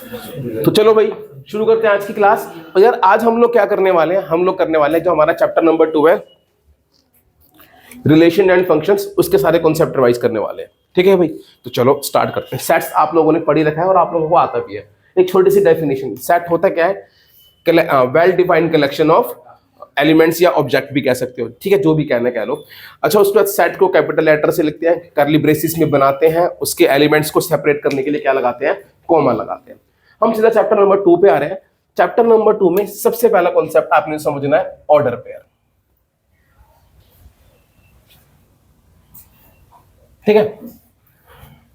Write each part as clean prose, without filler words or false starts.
तो चलो भाई शुरू करते हैं आज की क्लास। और यार आज हम लोग क्या करने वाले हैं, हम लोग करने वाले हैं जो हमारा चैप्टर नंबर 2 है रिलेशन एंड फंक्शंस, उसके सारे कॉन्सेप्ट रिवाइज करने वाले हैं। ठीक है भाई, तो चलो स्टार्ट करते हैं। सेट्स आप लोगों ने पढ़ी रखा है और आप लोगों को आता भी है। एक छोटी सी डेफिनेशन, सेट होता क्या है, well defined collection of elements या ऑब्जेक्ट भी कह सकते हो, ठीक है, जो भी कहना कह लो। अच्छा, उसके बाद सेट को कैपिटल लेटर से लिखते हैं, कर्ली ब्रेसिस में बनाते हैं, उसके एलिमेंट्स को सेपरेट करने के लिए क्या लगाते हैं, कॉमा लगाते हैं। हम सीधा चैप्टर नंबर 2 पे आ रहे हैं। चैप्टर नंबर 2 में सबसे पहला कॉन्सेप्ट आपने समझना है ऑर्डर पेयर। ठीक है,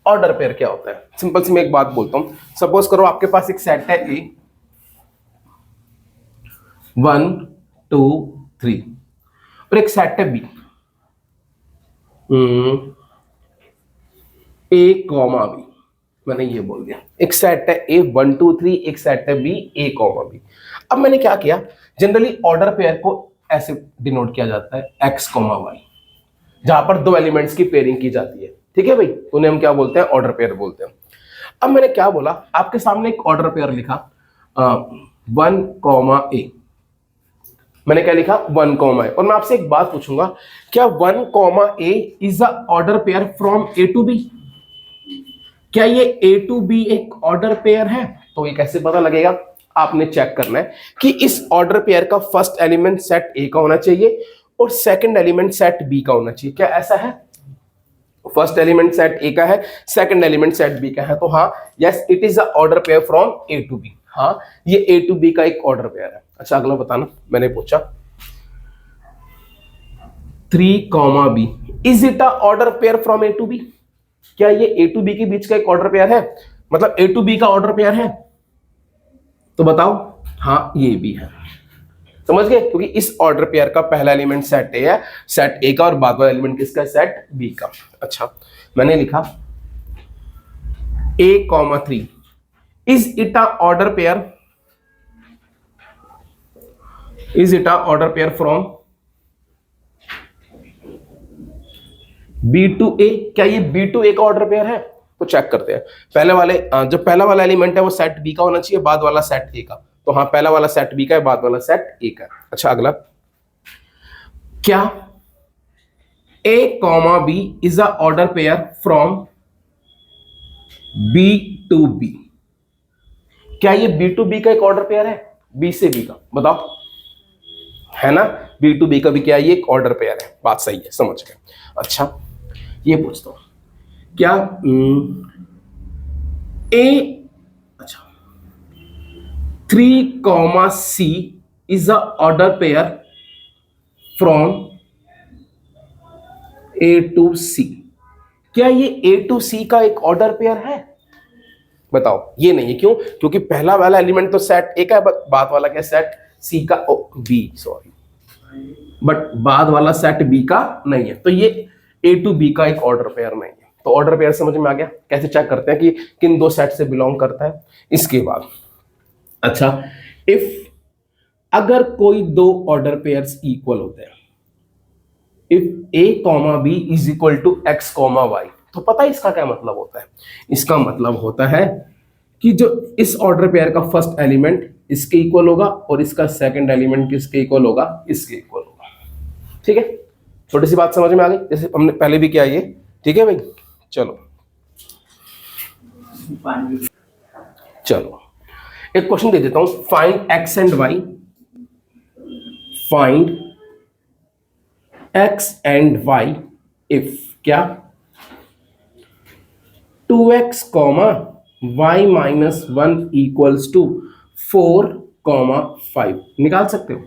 ऑर्डर पेयर क्या होता है, सिंपल सी मैं एक बात बोलता हूं। सपोज करो आपके पास एक सेट है ए 1 2 3 और एक सेट है बी ए कॉमा बी। मैंने ये बोल दिया, एक सेट है ए 1 2 3, एक सेट है बी ए कॉमा बी। अब मैंने क्या किया, जनरली ऑर्डर पेयर को ऐसे डिनोट किया जाता है एक्स कॉमा वाई, जहां पर दो एलिमेंट्स की पेयरिंग की जाती है। ठीक है भाई, उन्हें हम क्या बोलते हैं, ऑर्डर पेयर बोलते हैं। अब मैंने क्या बोला, आपके सामने एक ऑर्डर पेयर लिखा 1 कॉमा ए। मैंने क्या लिखा, 1 कॉमा ए। और मैं आपसे एक बात पूछूंगा, क्या 1 comma A is a order pair from A to B? क्या ये ए टू बी एक ऑर्डर पेयर है? तो ये कैसे पता लगेगा, आपने चेक करना है कि इस ऑर्डर पेयर का फर्स्ट एलिमेंट सेट ए का होना चाहिए और सेकंड एलिमेंट सेट बी का होना चाहिए। क्या ऐसा है? फर्स्ट एलिमेंट सेट ए का है, सेकंड एलिमेंट सेट बी का है, तो हाँ, yes it is a order pair from A to B. हाँ, ये ए टू बी का एक ऑर्डर पेयर है। अच्छा, अगला बताना। मैंने पूछा 3 comma B, is it a order pair from A to B? क्या ये ए टू बी के बीच का एक ऑर्डर पेयर है, मतलब ए टू बी का ऑर्डर पेयर है? तो बताओ। हाँ, ये भी है। समझ गए? क्योंकि इस ऑर्डर पेयर का पहला एलिमेंट सेट ए है, सेट ए का, और बाद वाला एलिमेंट किसका, सेट बी का। अच्छा, मैंने लिखा A comma 3, is it a order pair, is it a order pair from B to A? क्या ये बी टू ए का ऑर्डर पेयर है? तो चेक करते हैं। पहले वाले जो पहला वाला एलिमेंट है वो सेट बी का होना चाहिए, बाद वाला सेट ए का। तो हाँ, पहला वाला सेट बी का है, बाद वाला सेट ए का। अच्छा, अगला, क्या A comma B is a order pair from B to B? क्या ये बी टू बी का एक ऑर्डर पेयर है, बी से बी का? बताओ, है ना, बी टू बी का भी क्या है, ये एक ऑर्डर पेयर है। बात सही है, समझ गए। अच्छा, ये पूछता हूं, क्या ए, अच्छा 3 comma C is a order pair from A to C? क्या ये ए टू सी का एक ऑर्डर पेयर है? बताओ। ये नहीं है, क्यों? क्योंकि पहला वाला एलिमेंट तो सेट ए का है, बाद वाला क्या, सेट सी का, बी सॉरी, बट बाद वाला सेट बी का नहीं है, तो ये ए टू बी का एक ऑर्डर पेयर नहीं है। तो ऑर्डर पेयर समझ में आ गया। कैसे चेक करते हैं कि किन दो सेट से बिलोंग करता है, इसके बाद। अच्छा, इफ अगर कोई दो ऑर्डर पेयर्स इक्वल होते हैं, if A comma B is equal to x comma y, तो पता है इसका क्या मतलब होता है? इसका मतलब होता है कि जो इस ऑर्डर पेयर का फर्स्ट एलिमेंट इसके इक्वल होगा और इसका सेकंड एलिमेंट किसके इक्वल होगा, इसके इक्वल होगा। ठीक है, छोटी सी बात समझ में आ गई, जैसे हमने पहले भी किया ये। ठीक है भाई, चलो चलो एक क्वेश्चन दे देता हूं, find x and y, find x and y if क्या 2x comma y minus 1 equals to 4 comma 5। निकाल सकते हो।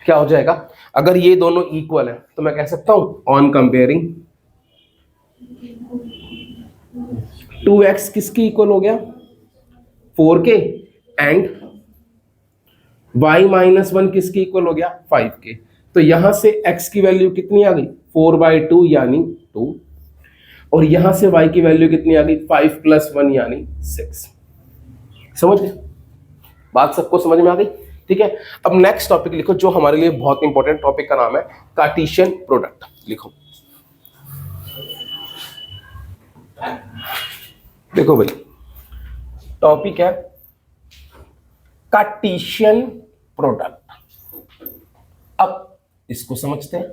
क्या हो जाएगा अगर ये दोनों इक्वल है? तो मैं कह सकता हूं ऑन कंपेयरिंग 2x किसकी इक्वल हो गया, 4 के, एंड y माइनस 1 किसकी इक्वल हो गया, 5 के। तो यहां से x की वैल्यू कितनी आ गई, 4/2 यानी 2, और यहां से y की वैल्यू कितनी आ गई, 5 + 1 यानी 6। समझ गए? बात सबको समझ में आ गई? ठीक है, अब नेक्स्ट टॉपिक लिखो जो हमारे लिए बहुत इंपॉर्टेंट टॉपिक का नाम है कार्टेशियन प्रोडक्ट। लिखो, देखो भाई, टॉपिक है कार्टेशियन प्रोडक्ट। अब इसको समझते हैं,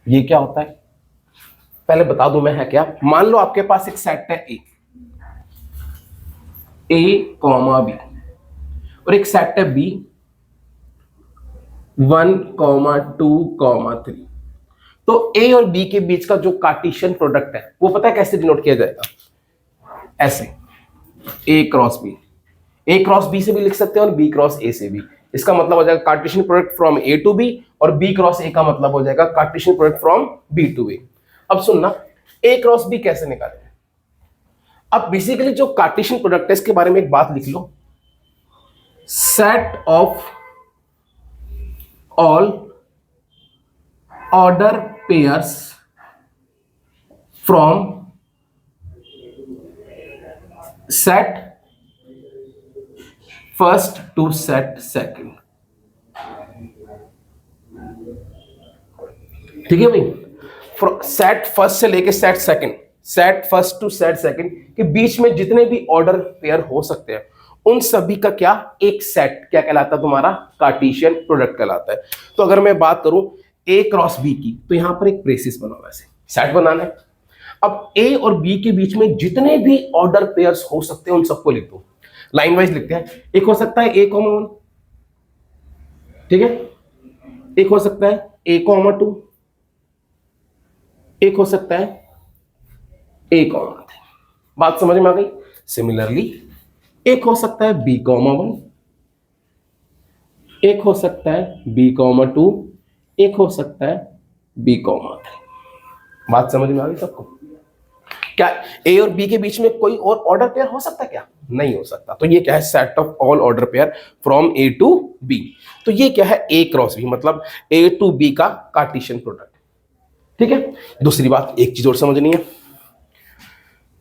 ये क्या होता है पहले बता दूं मैं है क्या। मान लो आपके पास एक सेट है ए कॉमा बी और एक सेट है बी 1,2,3। तो ए और बी के बीच का जो कार्टेशियन प्रोडक्ट है वो पता है कैसे डिनोट किया जाएगा, ऐसे ए क्रॉस बी। ए क्रॉस बी से भी लिख सकते हैं और बी क्रॉस ए से भी। इसका मतलब हो जाएगा Cartesian product from A to B, और बी क्रॉस ए का मतलब हो जाएगा Cartesian product from B to A. अब सुनना, ए क्रॉस बी कैसे निकालें। अब बेसिकली जो कार्टेशियन प्रोडक्ट है इसके बारे में एक बात लिख लो, set of all order pairs from set first to set second. ठीक है भाई, सेट फर्स्ट से लेके set second, set first to set second के बीच में जितने भी ऑर्डर पेयर हो सकते हैं उन सभी का क्या एक सेट क्या कहलाता है तुम्हारा, कार्टेशियन प्रोडक्ट कहलाता है। तो अगर मैं बात करूं ए क्रॉस बी की, तो यहां पर एक ब्रेसिस बना हुआ है, सेट बनाना है। अब ए और बी के बीच में जितने भी ऑर्डर पेयर्स हो सकते हैं उन सबको लिख दो, लाइन वाइज लिखते हैं। एक हो सकता है ए कॉमा 1, ठीक है, एक हो सकता है ए कॉमा 2, एक हो सकता है ए कॉमा 3। बात समझ में आ गई। सिमिलरली एक हो सकता है बी कॉमा 1, एक हो सकता है बी कॉमा 2, एक हो सकता है बी कॉमा 3। बात समझ में आ गई सबको। क्या ए और बी के बीच में कोई और ऑर्डर पेयर हो सकता है क्या, नहीं हो सकता। तो ये क्या है, set of all order pair from A to B. तो ये क्या है, ए क्रॉस बी, मतलब ए टू बी का कार्टेशियन प्रोडक्ट। ठीक है, दूसरी बात एक चीज और समझनी है।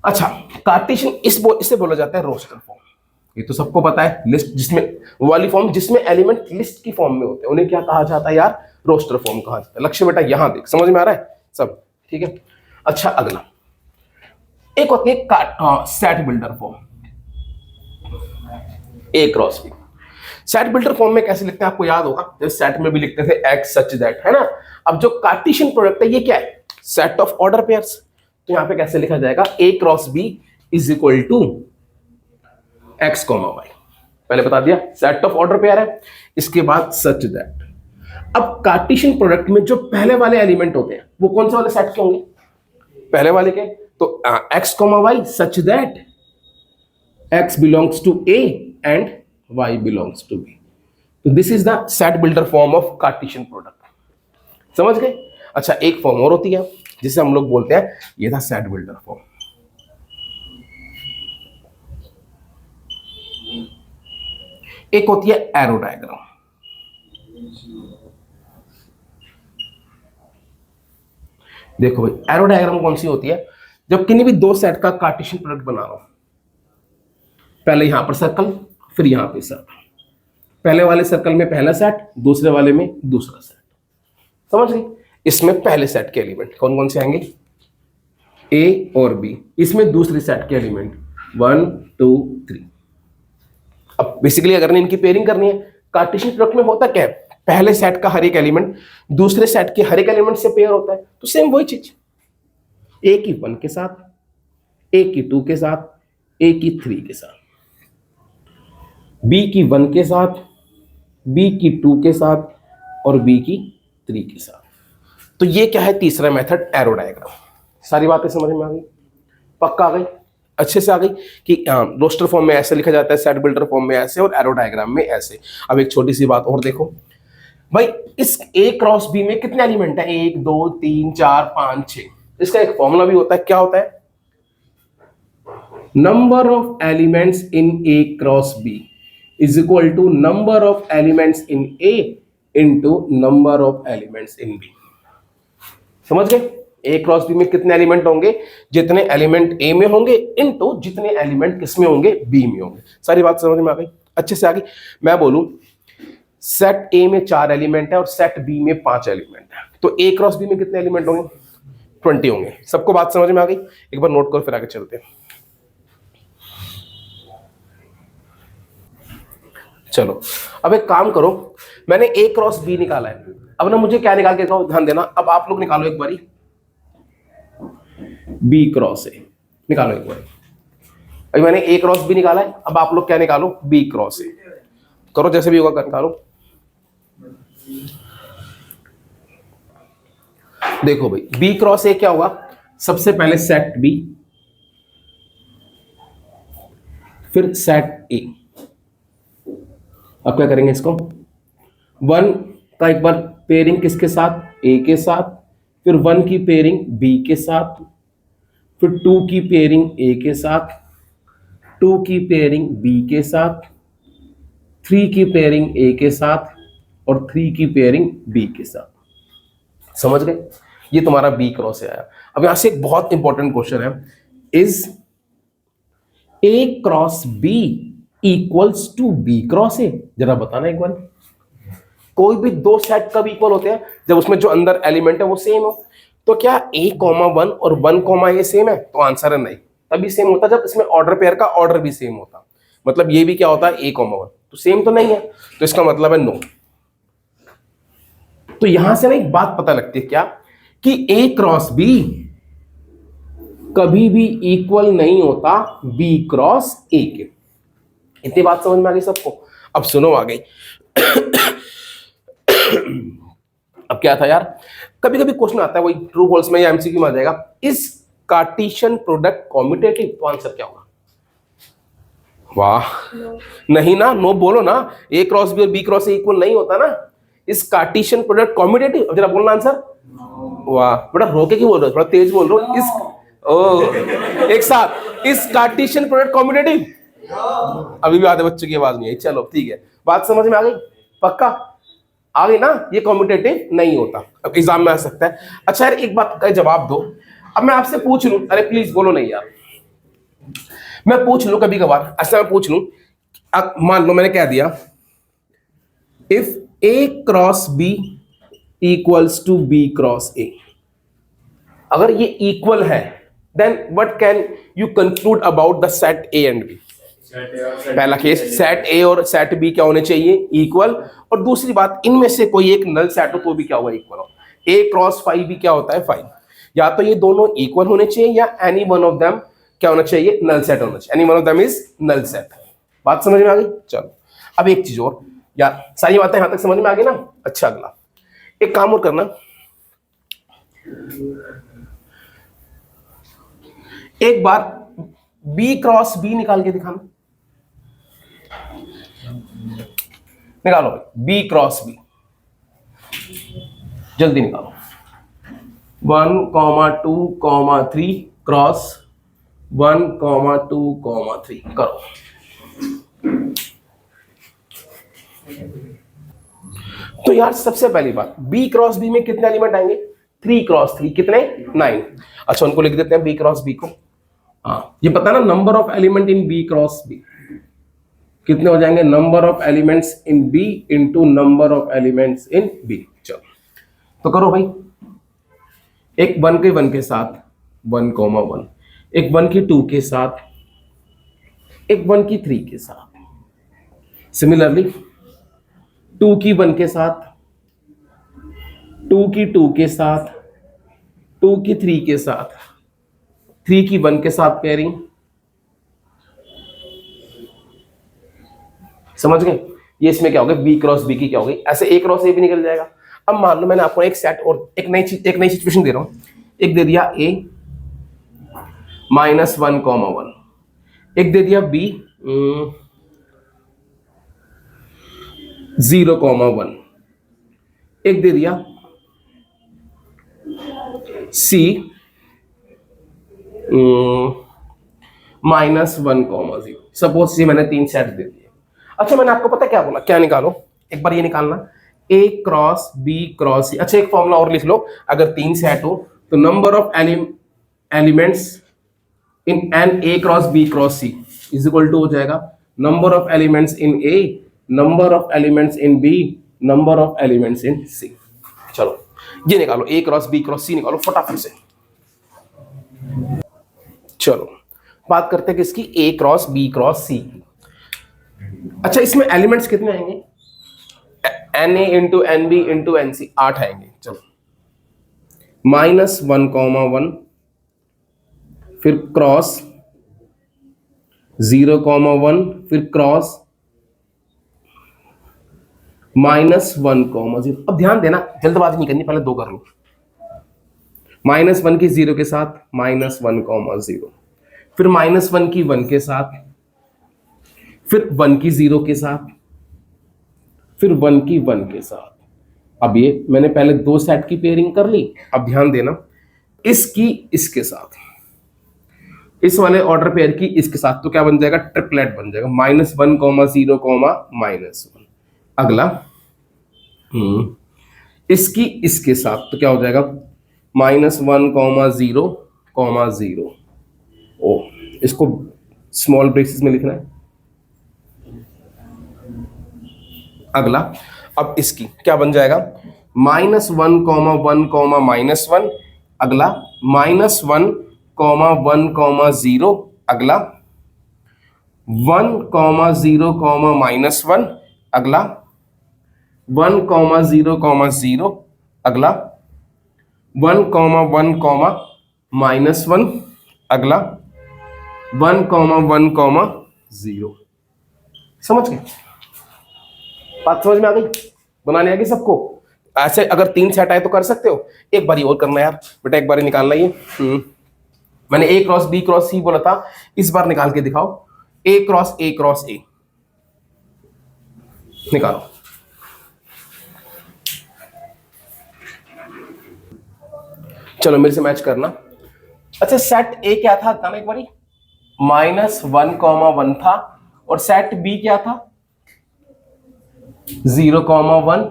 अच्छा, कार्टेशियन इसे बोला जाता है रोस्टर फॉर्म। ये तो सबको पता है, लिस्ट जिसमें वाली फॉर्म जिसमें एलिमेंट लिस्ट की फॉर्म में होते हैं उन्हें क्या कहा जाता है यार, रोस्टर फॉर्म कहा जाता है। लक्ष्य बेटा यहां देख, समझ में आ रहा है सब, ठीक है। अच्छा, अगला एक होती है set builder form, A cross B. Set builder form में कैसे लिखते हैं आपको याद होगा, जैसे सेट में भी लिखते थे एक्स सच दैट, है ना। अब जो कार्टेशियन प्रोडक्ट है ये क्या है, सेट ऑफ ऑर्डर पेयर्स। तो यहां पे कैसे लिखा जाएगा, A cross B is equal to x comma Y. पहले बता दिया सेट ऑफ ऑर्डर पेयर है, इसके बाद सच दैट। अब कार्टेशियन प्रोडक्ट में जो पहले वाले एलिमेंट होते हैं वो कौन से वाले सेट के होंगे, पहले वाले के। तो X comma Y such that x belongs to A and Y belongs to B. तो this is the set builder form of Cartesian product. समझ गए। अच्छा, एक फॉर्म और होती है जिसे हम लोग बोलते हैं, ये था सेट बिल्डर फॉर्म। एक होती है एरो डायग्राम। देखो भाई, एरो डायग्राम कौन सी होती है, जब किन्हीं भी दो सेट का कार्टेशियन प्रोडक्ट बना रहा हूं, पहले यहां पर सर्कल फिर यहां पे सर्कल, पहले वाले सर्कल में पहला सेट, दूसरे वाले में दूसरा सेट। समझ गई। इसमें पहले सेट के एलिमेंट कौन कौन से आएंगे, ए और बी। इसमें दूसरे सेट के एलिमेंट 1 2 3। अब बेसिकली अगर इनकी पेयरिंग करनी है, कार्टेशियन प्रोडक्ट में होता क्या है, पहले सेट का हर एक एलिमेंट दूसरे सेट के हर एक एलिमेंट से पेयर होता है। तो सेम वही चीज, ए की 1 के साथ, ए की 2 के साथ, ए की 3 के साथ, बी की 1 के साथ, बी की 2 के साथ और बी की 3 के साथ। तो ये क्या है, तीसरा मेथड एरो डायग्राम। सारी बातें समझ में आ गई, पक्का आ गई, अच्छे से आ गई कि रोस्टर फॉर्म में ऐसे लिखा जाता है, सेट बिल्डर फॉर्म में ऐसे और एरो डायग्राम में ऐसे। अब एक छोटी सी बात और देखो भाई, इस ए क्रॉस बी में कितने एलिमेंट है, 1 2 3 4 5 6। इसका एक फॉर्मूला भी होता है, क्या होता है, number of elements in A cross B is equal to number of elements in A into number of elements in B. समझ गए। ए क्रॉस बी में कितने एलिमेंट होंगे, जितने एलिमेंट ए में होंगे इंटू जितने एलिमेंट किसमें होंगे, बी में होंगे। सारी बात समझ में आ गई, अच्छे से आ गई। मैं बोलूं सेट ए में 4 एलिमेंट है और सेट बी में 5 एलिमेंट है, तो ए क्रॉस बी में कितने एलिमेंट होंगे, 20 होंगे। सबको बात समझ में आ गई। एक बार नोट करो फिर आगे चलते हैं। चलो अब एक काम करो, मैंने ए क्रॉस बी निकाला है, अब ना मुझे क्या निकाल के दिखाओ, ध्यान देना। अब आप लोग निकालो एक बारी बी क्रॉस ए, निकालो एक बारी। अभी मैंने ए क्रॉस बी निकाला है, अब आप लोग क्या निकालो, बी क्रॉस ए। करो जैसे भी होगा निकालो। देखो भाई बी क्रॉस ए क्या होगा, सबसे पहले सेट बी, फिर सेट ए। अब क्या करेंगे इसको, वन का एक बार पेयरिंग किसके साथ, ए के साथ, फिर वन की पेयरिंग बी के साथ, फिर टू की पेयरिंग ए के साथ, टू की पेयरिंग बी के साथ, थ्री की पेयरिंग ए के साथ, और थ्री की पेयरिंग बी के साथ। समझ गए, ये तुम्हारा बी क्रॉस से आया। अब यहां से एक बहुत इंपॉर्टेंट क्वेश्चन है, is A cross B equals to B cross A? जरा बताना एक बार। कोई भी दो सेट कब इक्वल होते हैं, जब उसमें जो अंदर एलिमेंट है वो सेम हो। तो क्या ए कॉमा वन और वन कॉमा ए सेम है? तो आंसर है नहीं, तभी सेम होता जब इसमें ऑर्डर पेयर का ऑर्डर भी सेम होता। मतलब ये भी क्या होता है, ए कॉमा वन, तो सेम तो नहीं है, तो इसका मतलब है नो। तो यहां से ना एक बात पता लगती है क्या, कि ए क्रॉस बी कभी भी इक्वल नहीं होता बी क्रॉस ए के। इतनी बात समझ में आ गई सबको? अब सुनो आ गई। अब क्या था यार, कभी कभी क्वेश्चन आता है वही ट्रू फॉल्स में या एमसीक्यू में आ जाएगा, इस कार्टेशियन प्रोडक्ट कॉम्यूटेटिव? तो आंसर क्या होगा? वाह नहीं ना, नो बोलो ना, ए क्रॉस बी और बी क्रॉस ए इक्वल नहीं होता ना। इस कार्टेशियन प्रोडक्ट कॉम्यूटेटिव? अब जरा बोलना आंसर। वाह बेटा रोके क्यों बोल रहे हो, थोड़ा तेज बोल रहे हो। इस ओ एक साथ, इस कार्टेशियन प्रोडक्ट कॉम्यूटेटिव? अभी भी आधे बच्चों की आवाज नहीं आई। चलो ठीक है, बात समझ में आ गई? पक्का आ गई ना, ये कॉम्यूटेटिव नहीं होता। अब एग्जाम में आ सकता है। अच्छा यार एक बात का जवाब दो, अब मैं आपसे पूछ लूं, अरे प्लीज बोलो नहीं यार, मैं पूछ लूं कभी कभार, ऐसा मैं पूछ लूं, अब मान लो मैंने कह दिया if A cross B equals to B cross A, अगर ये इक्वल है then what can you conclude about the set A and B? पहला केस, सेट ए और सेट बी क्या होने चाहिए, इक्वल। और दूसरी बात, इनमें से कोई एक नल सेट हो तो भी क्या होगा, इक्वल हो। ए क्रॉस फाइव भी क्या होता है, फाइव। या तो ये दोनों इक्वल होने चाहिए या एनी वन ऑफ देम क्या होना चाहिए, नल सेट होना चाहिए। Any one of them is null set. बात समझ में आ गई? चलो अब एक चीज और यार, सारी बातें यहां तक समझ में आ गई ना? अच्छा अगला एक काम और करना, एक बार बी क्रॉस बी निकाल के दिखाना। निकालो बी क्रॉस बी, जल्दी निकालो। 1,2,3 क्रॉस 1,2,3 करो। तो यार सबसे पहली बात, बी क्रॉस बी में कितने एलिमेंट आएंगे, 3 क्रॉस 3 कितने, 9। अच्छा उनको लिख देते हैं बी क्रॉस बी को। हाँ ये पता ना, number of element in B cross B कितने हो जाएंगे, number of elements in B into number of elements in B. चलो तो करो भाई, एक 1 के साथ 1,1, एक 1 की 2 के साथ, एक 1 की 3 के साथ। सिमिलरली 2 की 1 के साथ, 2 की 2 के साथ, 2 की 3 के साथ, 3 की 1 के साथ पेयरिंग। समझ गए? ये इसमें क्या होगा, बी क्रॉस बी की क्या होगी, ऐसे ए क्रॉस ए भी निकल जाएगा। अब मान लो मैंने आपको एक सेट और एक नई सिचुएशन दे रहा हूं, एक दे दिया ए -1,1, एक दे दिया बी 0,1, एक दे दिया सी -1,0। सपोज ये मैंने 3 सेट दे दिए। अच्छा मैंने आपको पता क्या बोला, क्या निकालो, एक बार ये निकालना, ए क्रॉस बी क्रॉस सी। अच्छा एक फॉर्मूला और लिख लो, अगर 3 सेट हो तो number of elements in n A cross B cross C is equal to हो जाएगा number of elements in A, number of elements in B, number of elements in C. चलो ये निकालो, A cross B cross C निकालो फटाफट से। चलो बात करते हैं किसकी, A cross B cross C की। अच्छा इसमें एलिमेंट्स कितने आएंगे? Na into N B into n C, 8 आएंगे। चलो -1,1 फिर क्रॉस 0,1 फिर क्रॉस -1,0। अब ध्यान देना, जल्दबाजी नहीं करनी, पहले दो कर लो। -1 की 0 के साथ -1,0, फिर -1 की 1 के साथ, फिर 1 की 0 के साथ, फिर 1 की 1 के साथ। अब ये मैंने पहले दो सेट की पेयरिंग कर ली। अब ध्यान देना, इसकी इसके साथ, इस वाले ऑर्डर पेयर की इसके साथ, तो क्या बन जाएगा? ट्रिपलेट बन जाएगा। -1,0, -1। अगला इसकी इसके साथ, तो क्या हो जाएगा? -1,0, -0। ओ, इसको स्मॉल ब्रेसेस में लिखना है। अगला अब इसकी क्या बन जाएगा? -1,1, -1। अगला -1,1, -0। अगला 1,0, -1। अगला 1,0, 0। अगला 1,1, -1। अगला 1,1, 0। समझ गए? बात समझ में आ गई? बनाने आ गई सबको? ऐसे अगर 3 सेट आए तो कर सकते हो। एक बारी और करना यार बेटा, एक बारी निकालना ये। मैंने A cross B cross C बोला था, इस बार निकाल के दिखाओ। A cross A cross A निकालो। चलो मेरे से मैच करना। अच्छा सेट A क्या था बताना एक बारी? -1,1 था। और सेट B क्या था? 0,1।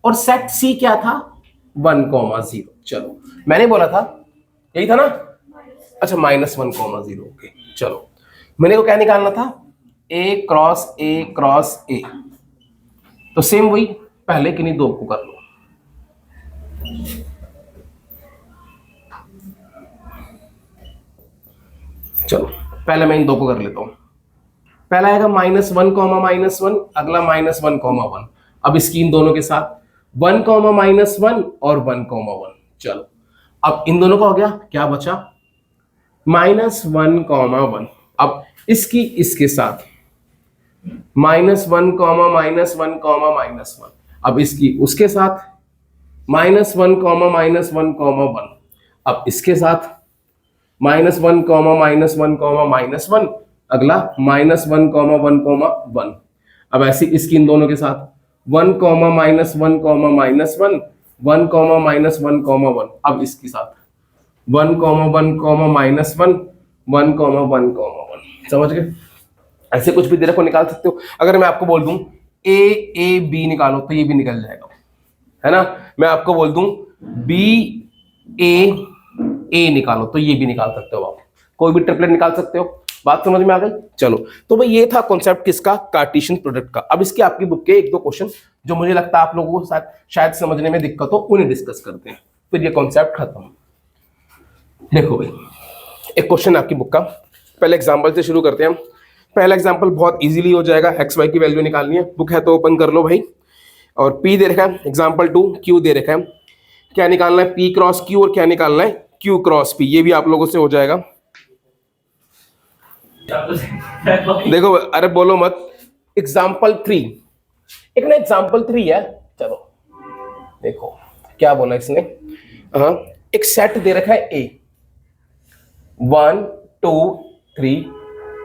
और सेट C क्या था? 1,0। चलो मैंने बोला था, यही था ना? अच्छा -1,0। ओके चलो, मैंने को क्या निकालना था? A cross A cross A। तो सेम वही पहले किन्हीं दो को कर लो। चलो पहले मैं इन दो को कर लेता हूं। पहला आएगा -1, -1। अगला -1,1। अब इसकी इन दोनों के साथ 1, -1 और 1,1। चलो अब इन दोनों का हो गया, क्या बचा? -1,1। अब इसकी इसके साथ -1, -1। अब इसकी उसके साथ -1, -1,1। अब इसके साथ -1, -1। अगला -1,1,1। अब ऐसे इसकी इन दोनों के साथ 1, -1, -1। 1, -1,1। अब इसके साथ 1, 1, -1। 1,1,1। समझ गए? ऐसे कुछ भी दे रखो, निकाल सकते हो। अगर मैं आपको बोल दूं A निकालो तो ये भी निकल जाएगा, है ना? मैं आपको बोल दूं BA निकालो तो ये भी निकाल सकते हो। आप कोई भी ट्रिपलेट निकाल सकते हो। बात समझ में आ गई? चलो तो भाई ये था कॉन्सेप्ट किसका? कार्टेशियन प्रोडक्ट का। अब इसकी आपकी बुक के 1-2 क्वेश्चन जो मुझे लगता है आप लोगों को शायद समझने में दिक्कत हो, उन्हें डिस्कस करते हैं, फिर ये कॉन्सेप्ट खत्म। देखो भाई एक क्वेश्चन आपकी बुक का, पहले एग्जांपल से शुरू करते हैं हम। पहला एग्जांपल बहुत इजीली हो जाएगा, एक्स वाई की वैल्यू निकालनी है। बुक है तो ओपन कर लो भाई। और P दे रखा है एग्जांपल 2, Q दे रखा है। क्या निकालना है? P क्रॉस Q और क्या निकालना है? Q cross P। ये भी आप लोगों से हो जाएगा। देखो अरे बोलो मत। एग्जाम्पल 3, एक ना एग्जाम्पल 3 है। चलो देखो क्या बोला इसने। हाँ एक सेट दे रखा है A 1, 2, 3।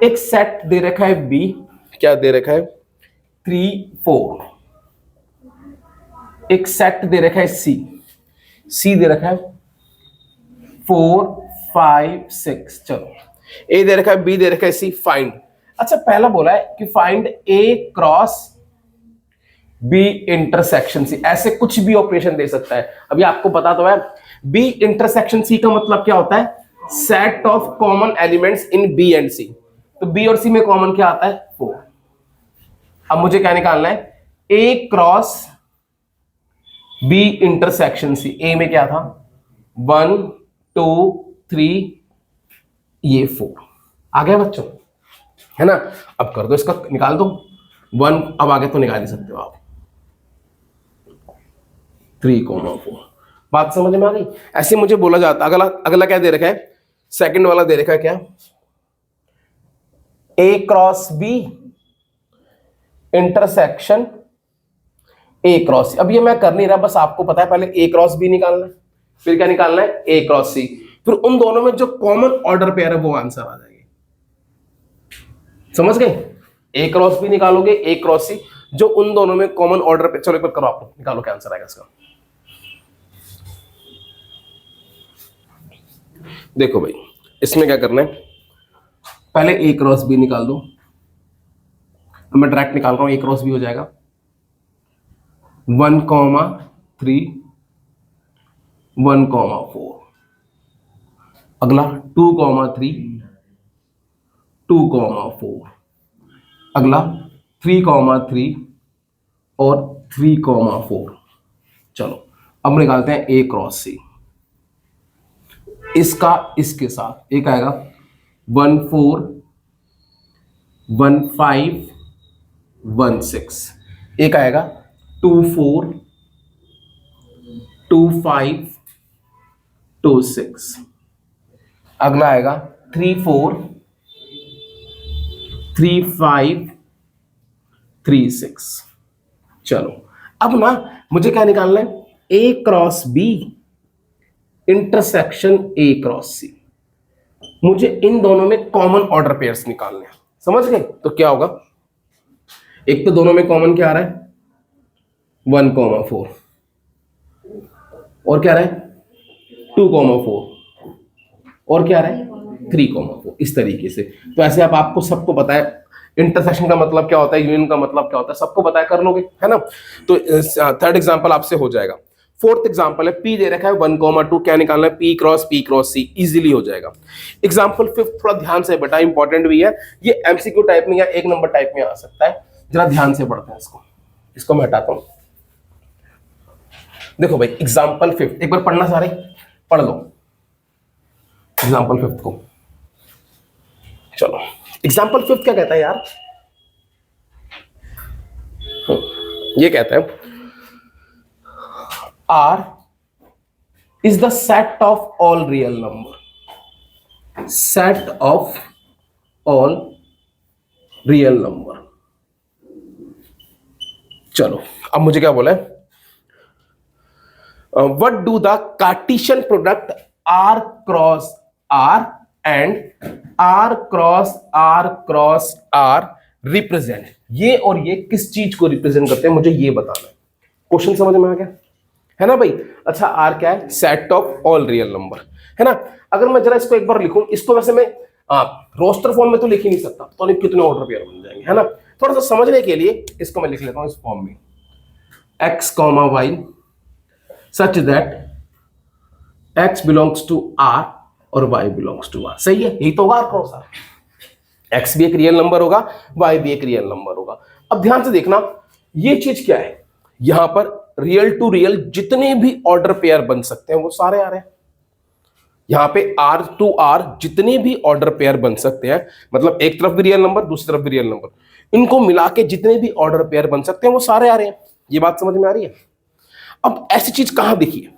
एक सेट दे रखा है B, क्या दे रखा है? 3, 4। एक सेट दे रखा है C दे रखा है 4, 5, 6। चलो A दे रखा है, B दे रखा है, C। फाइंड। अच्छा पहला बोला है कि find A cross B intersection C। ऐसे कुछ भी ऑपरेशन दे सकता है। अभी आपको पता तो है B इंटरसेक्शन C का मतलब क्या होता है? Set of common elements in B and C। तो B और C में कॉमन क्या आता है? 4। अब मुझे क्या निकालना है? A cross B intersection C। A में क्या था? 1, 2, 3, ये 4 आ गया बच्चों, है ना? अब कर दो इसका, निकाल दो। 1 अब आगे तो निकाल ही सकते हो आप, 3,4। बात समझ में आ गई? ऐसे मुझे बोला जाता, अगला अगला क्या दे रखा है, सेकंड वाला दे रखा है क्या, A cross B intersection A cross C। अब ये मैं कर नहीं रहा, बस आपको पता है पहले A क्रॉस B निकालना है, फिर क्या निकालना है, A क्रॉस C, फिर उन दोनों में जो कॉमन ऑर्डर पेयर है वो आंसर आ जाएगी। समझ गए? A क्रॉस B निकालोगे, A क्रॉस C, जो उन दोनों में कॉमन ऑर्डर पे, चलो एक बार करो आप लोग, निकालो क्या आंसर आएगा इसका। देखो भाई इसमें क्या करना है, पहले A क्रॉस B निकाल दो, मैं डायरेक्ट निकाल रहा हूं, A क्रॉस B हो जाएगा 1,3 1,4, अगला 2,3 2,4, अगला 3,3 और 3,4। चलो अब निकालते हैं A क्रॉस C, इसका इसके साथ एक आएगा 1,4 1,5 1,6, एक आएगा 2,4 2,5 2,6, अगला आएगा 3,4 3,5 3,6। चलो अब ना मुझे क्या निकालना है, A cross B intersection A cross C, मुझे इन दोनों में कॉमन ऑर्डर पेयर्स निकालने हैं। समझ गए? तो क्या होगा, एक तो दोनों में कॉमन क्या आ रहा है 1,4, और क्या आ रहा है 2,4, और क्या आ रहा है 3,4, इस तरीके से। तो ऐसे आप, आपको सबको पता है इंटरसेक्शन का मतलब क्या होता है, यूनियन का मतलब क्या होता है, सबको पता है, कर लोगे है ना। तो थर्ड एग्जांपल आपसे हो जाएगा। फोर्थ एग्जांपल है, P दे रखा है 1,2, क्या निकालना है, P क्रॉस C, इजीली हो जाएगा। एग्जांपल फिफ्थ थोड़ा ध्यान से बेटा, इंपॉर्टेंट भी है ये, एमसीक्यू टाइप में या एक नंबर टाइप में आ सकता है, जरा ध्यान से पढ़ते हैं इसको। इसको मैं हटाता हूं। देखो भाई एग्जांपल फिफ्थ, एक बार पढ़ना सारे, पढ़ लो एग्जांपल फिफ्थ को। चलो एग्जांपल फिफ्थ क्या कहता है यार, ये कहता है R is the set of all real number, set of all real number। चलो अब मुझे क्या बोला है, what do the Cartesian product R cross R and R cross R represent, ये और ये किस चीज को रिप्रेजेंट करते हैं, मुझे ये बताना है। क्वेश्चन समझ में आ गया है ना भाई? अच्छा R क्या है, set of all real number है ना। अगर मैं जरा इसको एक बार लिखूं, इसको वैसे मैं रोस्टर फॉर्म में तो लिख ही नहीं सकता, तो कितने ऑर्डर पेयर बन जाएंगे है ना। थोड़ा सा समझने के लिए इसको मैं लिख लेता हूं इस फॉर्म में, x, y such that x belongs to R और y belongs to R। सही है, यही तो होगा R क्रॉस R। x भी एक रियल नंबर होगा, y भी एक रियल नंबर होगा। अब ध्यान से देखना ये चीज क्या है, यहां पर रियल टू रियल जितने भी ऑर्डर पेयर बन सकते हैं वो सारे आ रहे हैं। यहां पे R टू R जितने भी ऑर्डर पेयर बन सकते हैं, मतलब एक तरफ भी रियल नंबर दूसरी तरफ भी रियल नंबर, इनको मिला के जितने भी ऑर्डर पेयर बन सकते हैं वो सारे आ रहे हैं। ये बात समझ में आ रही है? अब ऐसी चीज कहां दिखी है,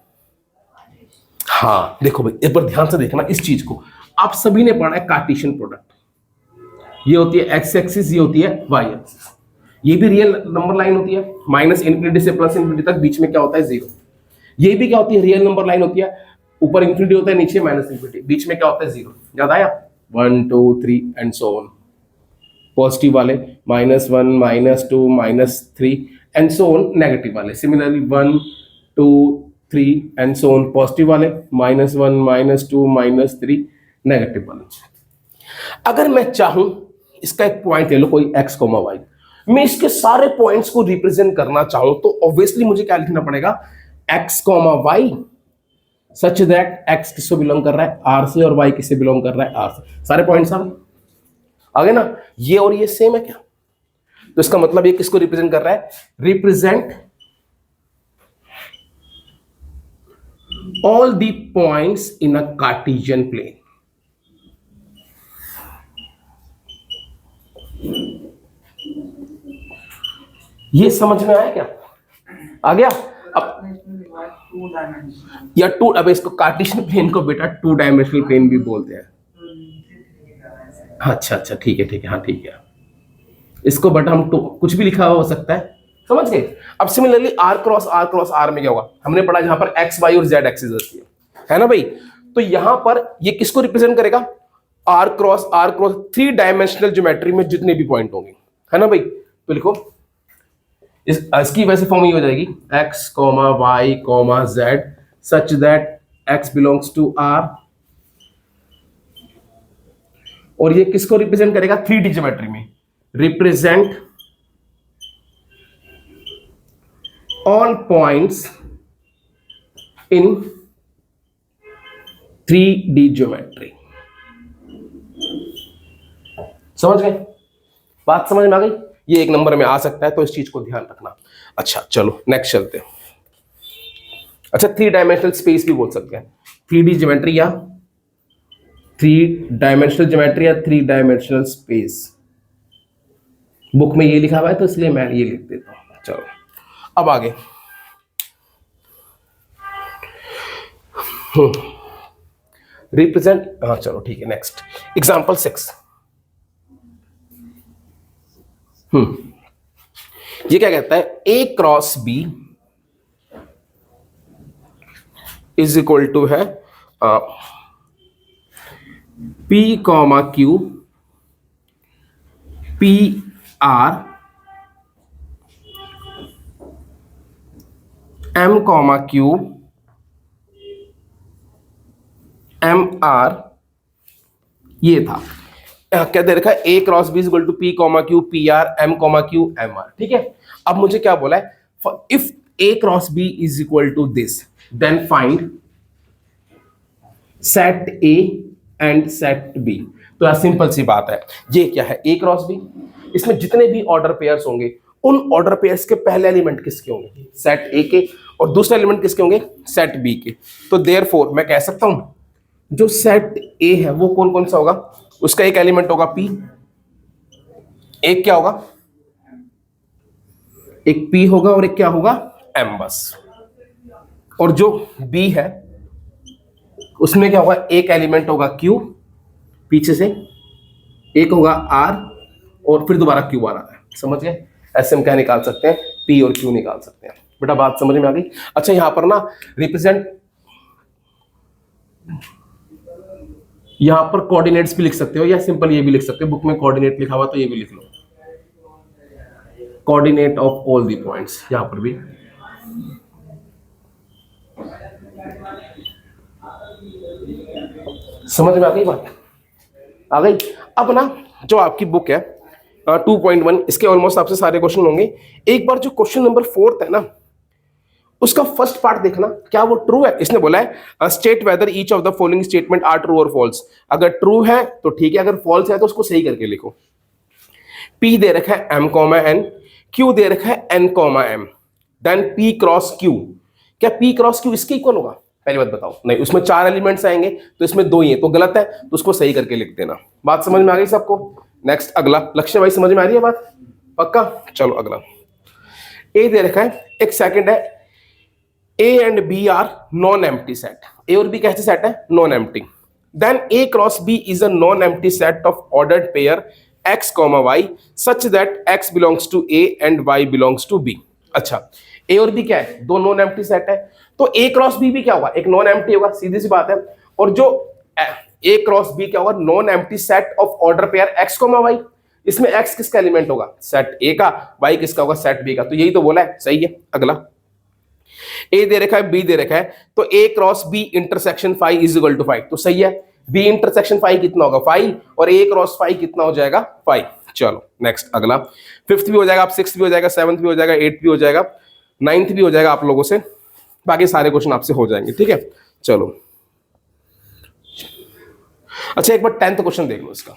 हाँ देखो भाई एक बार ध्यान से देखना इस चीज को, आप सभी ने पढ़ा है कार्टेशियन प्रोडक्ट, ये होती है एक्स एक्सिस, ये होती है वाई एक्सिस, ये भी रियल नंबर लाइन होती है, माइनस इन्फिनिटी से प्लस इन्फिनिटी तक, बीच में क्या होता है जीरो। ये भी क्या होती है, रियल नंबर लाइन होती है, ऊपर इन्फिनिटी होता है नीचे माइनस इन्फिनिटी, बीच में क्या होता है जीरो। याद आया? 1 2 3 एंड सो ऑन। पॉजिटिव वाले -1 -2 -3 एंड सो ऑन, नेगेटिव वाले similarly 1 2 3 and so on, positive वाले -1 -2 -3 नेगेटिव वाले। अगर मैं चाहूं इसका एक पॉइंट ले लो कोई x, y, मैं इसके सारे पॉइंट्स को रिप्रेजेंट करना चाहूं तो ऑब्वियसली मुझे क्या लिखना पड़ेगा, x, y such that x किससे बिलोंग कर रहा है, R से, और y किससे बिलोंग कर रहा है, R से। सारे पॉइंट्स आ गए ना, ये और ये सेम है क्या, तो इसका मतलब ये किसको रिप्रेजेंट कर रहा है, represent all the points in a Cartesian plane। ये समझ में आया क्या? आ गया? अब या टू, अब इसको कार्टेशियन प्लेन को बेटा टू डायमेंशनल प्लेन भी बोलते हैं। अच्छा अच्छा, ठीक है ठीक है, हाँ ठीक है। इसको बट हम तो कुछ भी लिखा हुआ हो सकता है, समझ गए? अब सिमिलरली आर क्रॉस आर में क्या होगा, हमने पढ़ा जहां पर एक्स वाई और जेड एक्सिस होती है ना भाई? तो यहां पर ये किसको रिप्रेजेंट करेगा? R cross three dimensional geometry में जितने भी पॉइंट होंगे, है ना भाई? तो लिखो इसकी वैसे फॉर्म ये हो जाएगी x comma y comma z such that x belongs to R, और ये किसको रिप्रेजेंट करेगा? 3D ज्योमेट्री में represent all points in 3D geometry. समझ गए? बात समझ में आ गई? ये एक नंबर में आ सकता है, तो इस चीज को ध्यान रखना। अच्छा चलो नेक्स्ट चलते हैं। अच्छा, 3 डायमेंशनल स्पेस भी बोल सकते हैं, 3D ज्योमेट्री या 3 डायमेंशनल ज्योमेट्री या 3 डायमेंशनल स्पेस। बुक में ये लिखा हुआ है तो इसलिए मैं ये लिख देता हूं। चलो अब आगे रिप्रेजेंट, हाँ चलो ठीक है, नेक्स्ट एग्जांपल 6। ये क्या कहता है? A cross B is equal to है P comma Q P R M comma Q M R. ये था क्या दे रखा है? A cross B is equal to P comma Q P R M comma Q M R. ठीक है, अब मुझे क्या बोला है? If A cross B is equal to this then find set A and set B. तो यार simple सी बात है, ये क्या है? ए क्रॉस बी, इसमें जितने भी ऑर्डर पेयर्स होंगे उन ऑर्डर पेयर्स के पहले एलिमेंट किसके होंगे? सेट ए के, और दूसरे एलिमेंट किसके होंगे? सेट बी के। तो देयरफॉर मैं कह सकता हूं जो सेट ए है वो कौन कौन सा होगा? उसका एक एलिमेंट होगा पी, एक क्या होगा? एक पी होगा और एक क्या होगा? एम बस। और जो बी है उसमें क्या होगा? एक एलिमेंट होगा क्यू पीछे से, एक होगा आर और फिर दोबारा क्यू आ रहा है। समझ गए? ऐसे हम क्या निकाल सकते हैं? पी और क्यू निकाल सकते हैं। बेटा बात समझ में आ गई? अच्छा, यहां पर ना रिप्रेजेंट, यहां पर कोऑर्डिनेट्स भी लिख सकते हो या सिंपल ये भी लिख सकते हो। बुक में कोऑर्डिनेट लिखा हुआ तो ये भी लिख लो, coordinate of all the points, यहां पर भी। समझ में आ गई बात? आ गई? अब ना जो आपकी बुक है 2.1, इसके ऑलमोस्ट आपसे सारे क्वेश्चन होंगे। एक बार जो क्वेश्चन नंबर 4 है ना, उसका फर्स्ट पार्ट देखना, क्या वो ट्रू है? इसने बोला है state whether each of the following statement are true और फॉल्स। अगर ट्रू है तो ठीक है, अगर फॉल्स है तो उसको सही करके लिखो। P दे रखा है M कॉमा N, Q दे रखा है N comma M, then P cross Q। क्या P क्रॉस Q इसके इक्वल होगा? पहली बात बताओ। नहीं, उसमें 4 एलिमेंट्स आएंगे तो इसमें 2 ही है, तो गलत है, तो उसको सही करके लिख देना। बात समझ में आ गई सबको? नेक्स्ट अगला लक्ष्य भाई, समझ में आ रही है बात? पक्का? चलो अगला A दे रखा है, एक सेकंड है, A and B are non empty set. A और B कैसे सेट है? Non empty. Then A cross B is a non empty set of ordered pair x comma y such that x belongs to A and y belongs to B। अच्छा, A और B क्या है? दो non empty set है, तो A cross B भी क्या होगा? एक नॉन एम्प्टी होगा, सीधी सी बात है। और जो A क्रॉस B क्या होगा? Non empty set of order pair x comma y। इसमें x किसका एलिमेंट होगा? सेट A का, y किसका होगा? सेट B का। तो यही तो बोला है, सही है। अगला A दे रखा है, B दे रखा है, तो A cross B intersection 5 is equal to 5, तो सही है। B इंटरसेक्शन 5 कितना होगा? 5, और A क्रॉस 5 कितना हो जाएगा? 5। चलो नेक्स्ट अगला, 5th भी हो जाएगा, आप 6th भी हो जाएगा, 7th भी हो जाएगा, 8th भी हो जाएगा, 9th भी हो जाएगा आप लोगों से। बाकी सारे क्वेश्चन आपसे हो जाएंगे, ठीक है? चलो अच्छा, एक बार 10th क्वेश्चन देख लो इसका,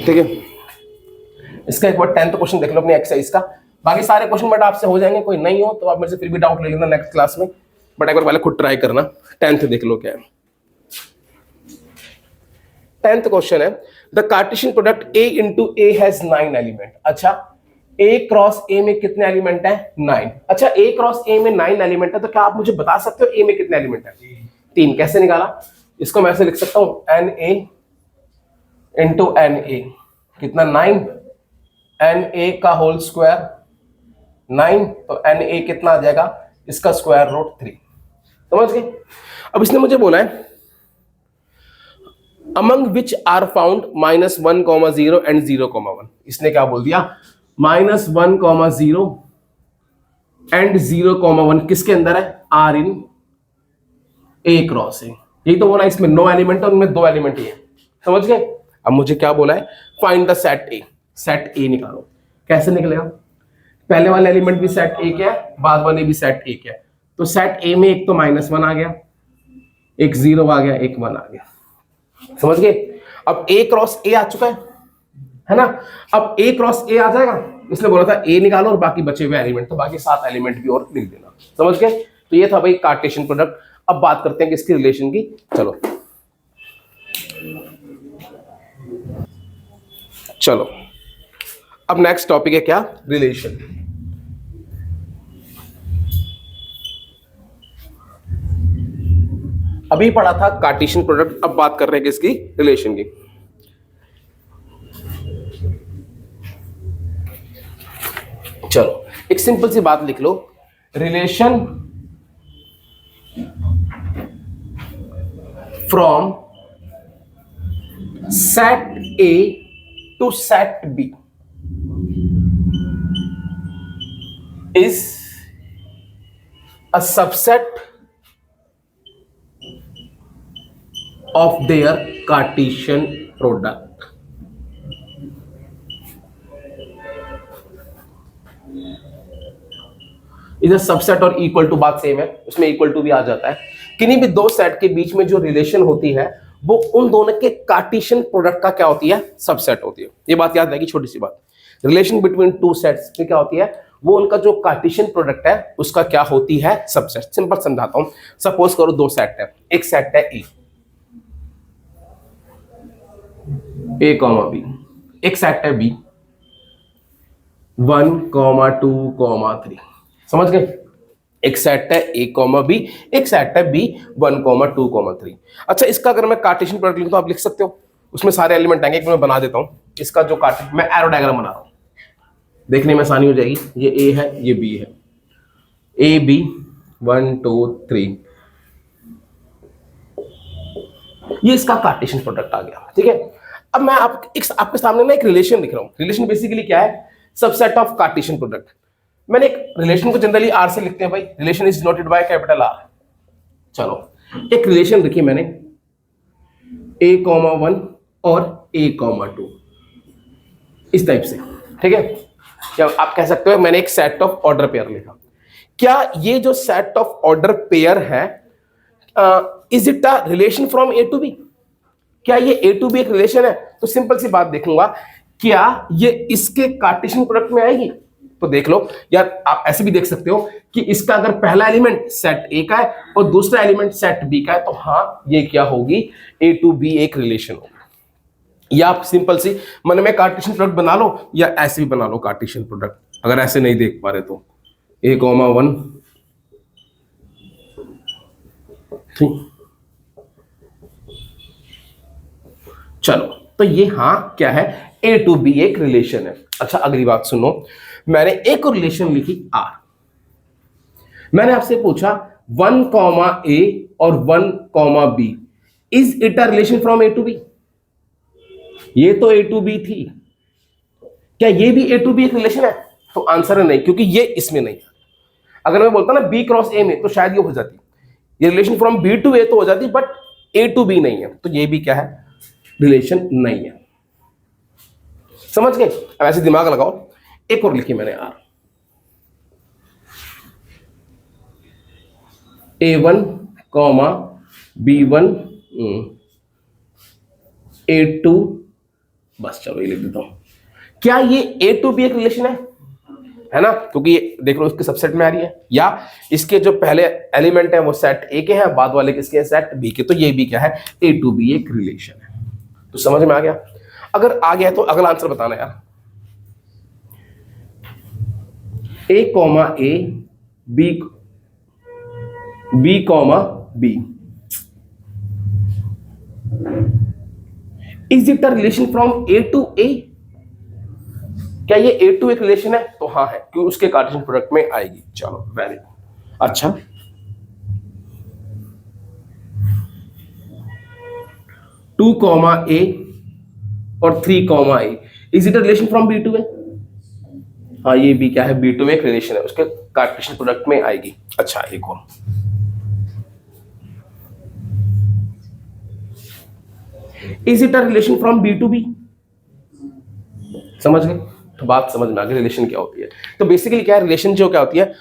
ठीक है? इसका एक बार 10th क्वेश्चन देख लो अपनी एक्सरसाइज का। बाकी सारे क्वेश्चन बट आपसे हो जाएंगे, कोई नहीं हो तो आप मेरे से फिर भी डाउट ले लेना नेक्स्ट क्लास में, बट एक बार पहले खुद ट्राई करना। 10th देख लो क्या है। 10th क्वेश्चन है, the Cartesian product A into A has 9 element. अच्छा, ए क्रॉस ए में कितने एलिमेंट है? 9। अच्छा, ए क्रॉस ए में 9 एलिमेंट है, तो क्या आप मुझे बता सकते हो ए में कितने एलिमेंट है? 3। कैसे निकाला? इसको मैं ऐसे लिख सकता हूं, n A into N A कितना? 9। एन ए का होल स्क्वायर 9, तो एन ए कितना आ जाएगा? इसका स्क्वायर रूट 3। समझ गए? अब इसने मुझे बोला है among which are found -1, 0 and 0, 1। इसने क्या बोल दिया? -1, 0 एंड 0, 1 किसके अंदर है? R in A cross A. यही तो बोला, इसमें 9 एलिमेंट है, उनमें 2 एलिमेंट ही है। समझ गए? अब मुझे क्या बोला है? Find the set A. Set ए निकालो। कैसे निकलेगा? पहले वाले एलिमेंट भी सेट ए के है, बाद वाले भी सेट ए के है। तो सेट ए में एक तो -1 आ गया, एक 0 आ गया, एक 1 आ गया। समझ गए? अब ए क्रॉस ए आ चुका है ना? अब ए क्रॉस ए आ जाएगा। इसने बोला था ए निकालो और बाकी बचे हुए एलिमेंट, तो बाकी 7 एलिमेंट भी और लिख देना। समझ गए? तो ये था भाई कार्टेशियन प्रोडक्ट। अब बात करते हैं कि इसकी रिलेशन की। चलो चलो अब नेक्स्ट टॉपिक है क्या? रिलेशन। अभी पढ़ा था कार्टेशियन प्रोडक्ट, अब बात कर रहे हैं किसकी? रिलेशन की। चलो एक सिंपल सी बात लिख लो, relation from set A to set B is a subset of their Cartesian product। इधर सबसेट और इक्वल टू बात सेम है, उसमें इक्वल टू भी आ जाता है। किन्हीं भी दो सेट के बीच में जो रिलेशन होती है वो उन दोनों के कार्टेशियन प्रोडक्ट का क्या होती है? सबसेट होती है। ये बात याद रहेगी, छोटी सी बात। रिलेशन बिटवीन टू सेट्स में क्या होती है? वो उनका जो कार्टेशियन प्रोडक्ट है उसका क्या होती है? सबसेट। सिंपल समझाता हूं। सपोज करो दो सेट है, एक सेट है ए कॉमा बी, एक सेट है बी 1, 2, 3। समझ गए? एक सेट है ए कॉमा बी, एक सेट है बी 1, 2, 3। अच्छा, इसका अगर मैं कार्टेशियन प्रोडक्ट लिखूं तो आप लिख सकते हो, उसमें सारे एलिमेंट आएंगे। मैं बना देता हूं इसका जो कार्टेशियन, मैं एरो डायग्राम बना रहा हूं, देखने में आसानी हो जाएगी। ये ए है, ये बी है, ए बी 1, 2, 3। ये इसका कार्टेशियन प्रोडक्ट आ गया। ठीक है? अब मैं आपके सामने ना एक रिलेशन लिख रहा हूं। रिलेशन बेसिकली क्या है? Subset of Cartesian product. मैंने एक रिलेशन को जनरली आर से लिखते हैं भाई, relation is denoted by capital R. चलो एक रिलेशन लिखी मैंने a, 1 और a, 2 इस टाइप से। ठीक है? क्या आप कह सकते हो मैंने एक सेट ऑफ ऑर्डर पेयर लिखा। क्या ये जो सेट ऑफ ऑर्डर पेयर है is it a relation from A to B? क्या ये ए टू बी एक रिलेशन है? तो सिंपल सी बात देखूंगा, क्या ये इसके कार्टेशियन प्रोडक्ट में आएगी? तो देख लो यार, आप ऐसे भी देख सकते हो कि इसका अगर पहला एलिमेंट सेट ए का है और दूसरा एलिमेंट सेट बी का है, तो हाँ ये क्या होगी? ए टू बी एक रिलेशन होगी। या आप सिंपल सी मन में कार्टेशियन प्रोडक्ट बना लो, या ऐसे भी बना लो कार्टेशियन प्रोडक्ट, अगर ऐसे नहीं देख पा रहे तो a, 1। ठीक, चलो तो ये हाँ क्या है? ए टू बी एक रिलेशन है। अच्छा अगली बात सुनो, मैंने एक रिलेशन लिखी आर। मैंने आपसे पूछा 1, A और 1, B is it a relation from A to B? ये तो ए टू बी थी, क्या ये भी ए टू बी एक रिलेशन है? तो आंसर है नहीं, क्योंकि ये इसमें नहीं है। अगर मैं बोलता ना बी क्रॉस ए में, तो शायद ये हो जाती, ये रिलेशन फ्रॉम बी टू ए तो हो जाती, बट ए टू बी नहीं है। तो ये भी क्या है? रिलेशन नहीं है। समझ गए? अब ऐसे दिमाग लगाओ, एक और लिखी मैंने आर, A1, B1, A2, बस चलो ये लिख देता हूं। क्या ये ए टू बी एक रिलेशन है ना? क्योंकि ये देख लो इसके सबसेट में आ रही है, या इसके जो पहले एलिमेंट है वो सेट ए के हैं, बाद वाले किसके हैं? सेट बी के। तो ये भी क्या है? ए टू बी एक रिलेशन है। तो समझ में आ गया? अगर आ गया तो अगला आंसर बताना यार। A comma A, B B comma B, is it a relation from A to A? क्या ये ए टू एक रिलेशन है? तो हाँ है, क्योंकि उसके कार्टेशियन प्रोडक्ट में आएगी। चलो वेरी गुड। अच्छा, 2 कॉमा ए और 3 comma A, is it a relation from B to A? हाँ, ये भी क्या है, बी टू एक रिलेशन है, उसके कार्टेशियन प्रोडक्ट में आएगी। अच्छा, एक और, is it a relation from B to B? समझ गए? तो बात समझ में आ गई रिलेशन क्या होती है। तो बेसिकली क्या है रिलेशन, जो क्या होती है,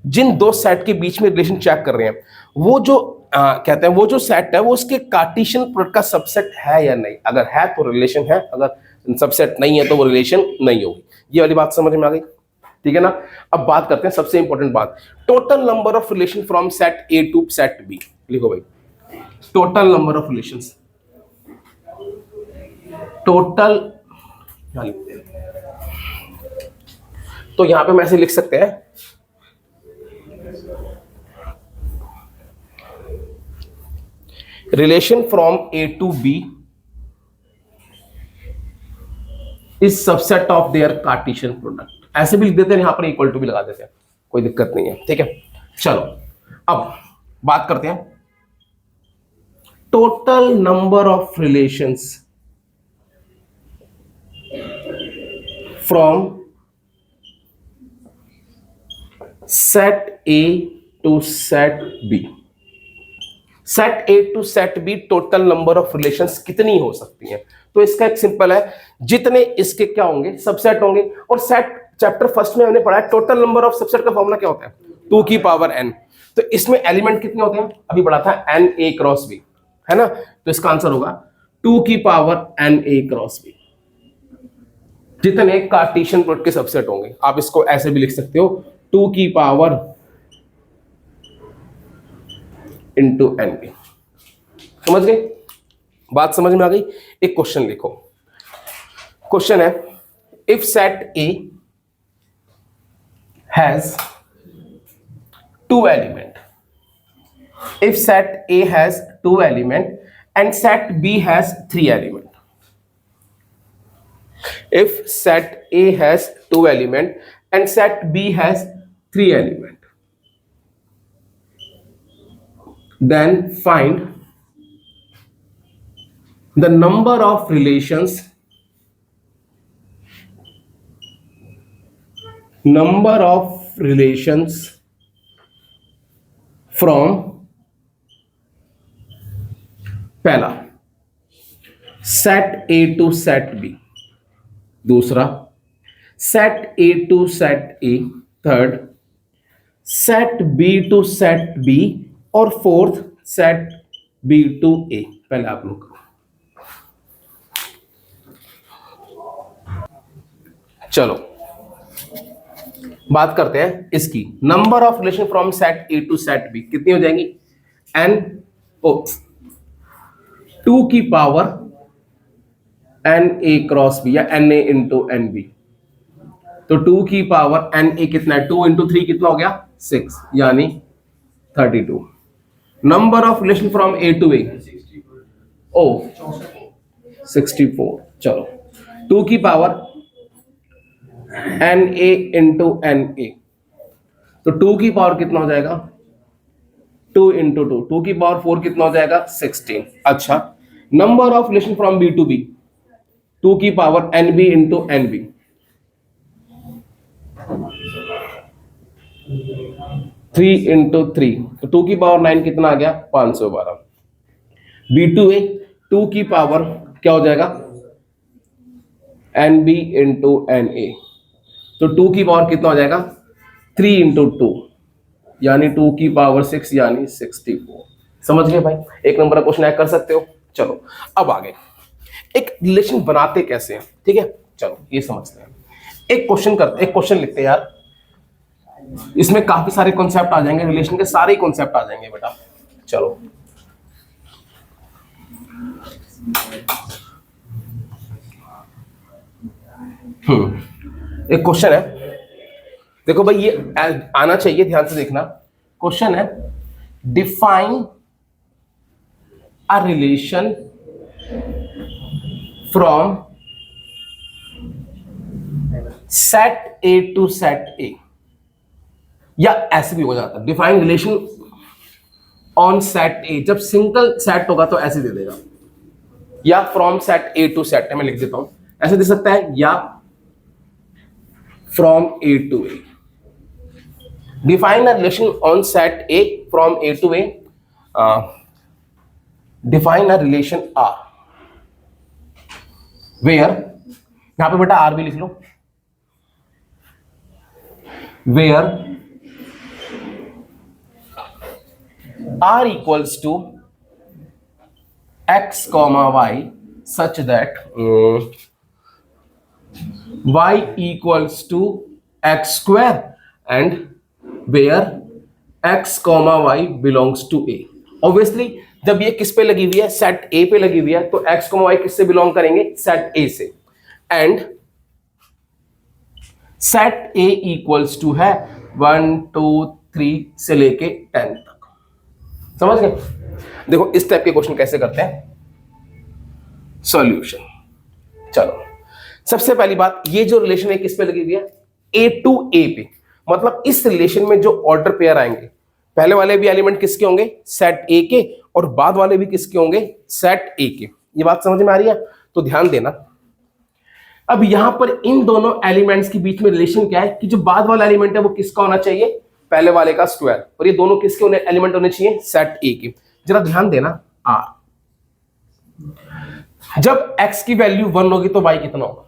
जिन दो सेट के बीच में रिलेशन चेक कर रहे हैं, वो जो कहते हैं वो जो सेट है वो उसके कार्टेशियन प्रोडक्ट का सबसेट है या नहीं। अगर है तो रिलेशन है, अगर सबसेट नहीं है तो वो रिलेशन नहीं होगी। ये वाली बात समझ में आ गई, ठीक है ना? अब बात करते हैं सबसे इंपॉर्टेंट बात, total number of relation from set A to set B. लिखो भाई, total number of relations, total, तो यहां पे हम ऐसे लिख सकते हैं, relation from A to B is subset of their cartesian product. ऐसे भी लिख देते हैं, यहां पर इक्वल टू भी लगा देते हैं, कोई दिक्कत नहीं है, ठीक है। चलो अब बात करते हैं total number of relations from set A to set B. Set A to set B total number of relations कितनी हो सकती हैं? तो इसका एक सिंपल है, जितने इसके क्या होंगे, सबसेट होंगे। और सेट चैप्टर फर्स्ट में हमने पढ़ा है टोटल नंबर ऑफ सबसेट का फॉर्मूला क्या होता है, 2 की पावर n। तो इसमें एलिमेंट कितने होते हैं, अभी पढ़ा था n a क्रॉस b, है ना? तो इसका आंसर होगा 2 की power n a cross b, जितने कार्टेशियन प्रोडक्ट के सबसेट होंगे। आप इसको ऐसे भी लिख सकते हो, 2 की पावर इंटू एन बी। समझ गए? बात समझ में आ गई? एक क्वेश्चन लिखो, क्वेश्चन है, if set A has 2 element, if set A has 2 element and set B has 3 element, if set A has 2 element and set B has 3 element, then find the number of relations from पहला set A to set B, दूसरा set A to set A, third set B to set B, और fourth set B to A. पहले आप लोग करो। चलो बात करते हैं इसकी, number of relation from set A to set B कितनी हो जाएंगी, एन ओ 2 की power n A cross B या n A into N B. तो 2 की पावर एन ए कितना है, 2 इंटू 3 कितना हो गया, 6, यानी 32। Number of relation from A to A, ओ 64। चलो 2 की power n A into N A, तो 2 की पावर कितना हो जाएगा, 2 इंटू 2, 2 की पावर 4 कितना हो जाएगा, 16। अच्छा, number of relation from B to B, 2 की power N B into N B, 3 into 3, तो 2 की पावर 9 कितना आ गया, 512। बी टू ए 2 की पावर क्या हो जाएगा, N B into N A, तो 2 की पावर कितना हो जाएगा, 3 इंटू 2, यानी 2 की पावर 6, यानी 64। समझ गए भाई? एक नंबर का क्वेश्चन ऐड कर सकते हो। चलो अब आगे, एक रिलेशन बनाते कैसे हैं, ठीक है? चलो ये समझते हैं। एक क्वेश्चन लिखते हैं यार, इसमें काफी सारे कॉन्सेप्ट आ जाएंगे, रिलेशन के सारे कॉन्सेप्ट आ जाएंगे बेटा। चलो एक क्वेश्चन है, देखो भाई ये आना चाहिए, ध्यान से देखना। क्वेश्चन है define a relation from set A to set A, या ऐसे भी हो जाता है define relation on set A. जब सिंगल सेट होगा तो ऐसे दे देगा, या from set A to set A, मैं लिख देता हूं, ऐसे दे सकता है, या from A to A. Define a relation on set A from A to A, define a relation R where, यहां पे बेटा आर भी लिख लो, where r equals to x comma y such that y equals to x square and where x comma y belongs to a। obviously जब ये किस पे लगी हुई है, सेट a पे लगी हुई है, तो x comma y किससे बिलोंग करेंगे, सेट a से। And set a equals to है 1 2 3 से लेके 10 तक। समझ गए? देखो इस टाइप के क्वेश्चन कैसे करते हैं, सॉल्यूशन। चलो सबसे पहली बात, ये जो रिलेशन है किस पे लगी हुई है, ए टू ए पे। मतलब इस रिलेशन में जो ऑर्डर पेयर आएंगे, पहले वाले भी एलिमेंट किसके होंगे, सेट ए के, और बाद वाले भी किसके होंगे, सेट ए के। ये बात समझ में आ रही है? तो ध्यान देना। अब यहां पर इन दोनों एलिमेंट्स के बीच में रिलेशन क्या है कि जो बाद वाला एलिमेंट है वो किसका होना चाहिए, पहले वाले का स्क्वायर, और ये दोनों किसके एलिमेंट होने चाहिए, सेट ए के। जरा ध्यान देना, आर जब x की वैल्यू 1 होगी तो y कितना होगा,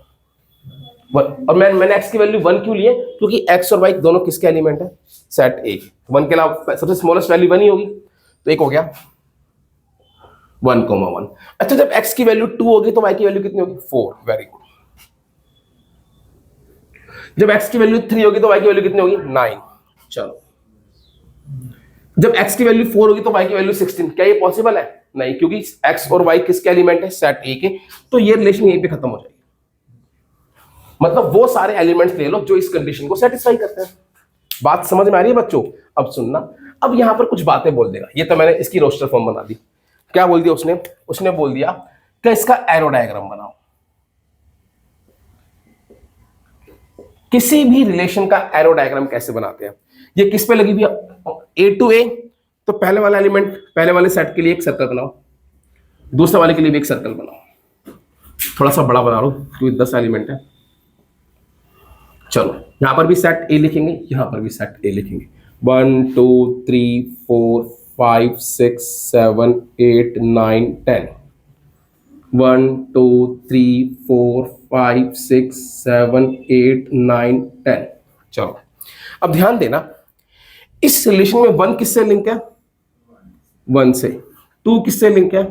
1। और मैंने x की वैल्यू 1 क्यों लिए, क्योंकि x और y दोनों किसके एलिमेंट है, सेट ए। 1 के अलावा सबसे स्मॉलेस्ट वैल्यू 1 ही होगी, तो एक हो गया 1,1। अच्छा जब x की वैल्यू 2 होगी तो y की वैल्यू कितनी होगी, 4। Very good. जब x की वैल्यू 3 होगी तो y की वैल्यू कितनी होगी, 9। चलो जब x की वैल्यू 4 होगी तो y की वैल्यू 16। क्या ये पॉसिबल है, नहीं, क्योंकि x और y किसके एलिमेंट है, सेट ए के। तो ये रिलेशन यहीं पे खत्म हो जाएगी। मतलब वो सारे एलिमेंट्स ले लो जो इस कंडीशन को सेटिस्फाई करते हैं। बात समझ में आ रही है बच्चों? अब सुनना, अब यहां पर कुछ बातें बोल देगा। ये तो मैंने इसकी रोस्टर फॉर्म बना दी। क्या बोल दिया उसने बोल दिया कि इसका एरो डायग्राम बनाओ। किसी भी रिलेशन का एरो डायग्राम कैसे बनाते हैं, ये किस पे लगी हुई है, ए टू ए, तो पहले वाला एलिमेंट, पहले वाले सेट के लिए एक सर्कल बनाओ, दूसरे वाले के लिए भी एक सर्कल बनाओ। थोड़ा सा बड़ा बना लो क्योंकि 10 एलिमेंट है। चलो यहां पर भी सेट ए लिखेंगे, यहां पर भी सेट ए लिखेंगे। 1 2 3 4 5 6 7 8 9 10। 1 2 3 4 5 6 7 8 9 10। चलो अब ध्यान देना, इस रिलेशन में 1 किससे लिंक है, 1 से। 2 किससे लिंक है,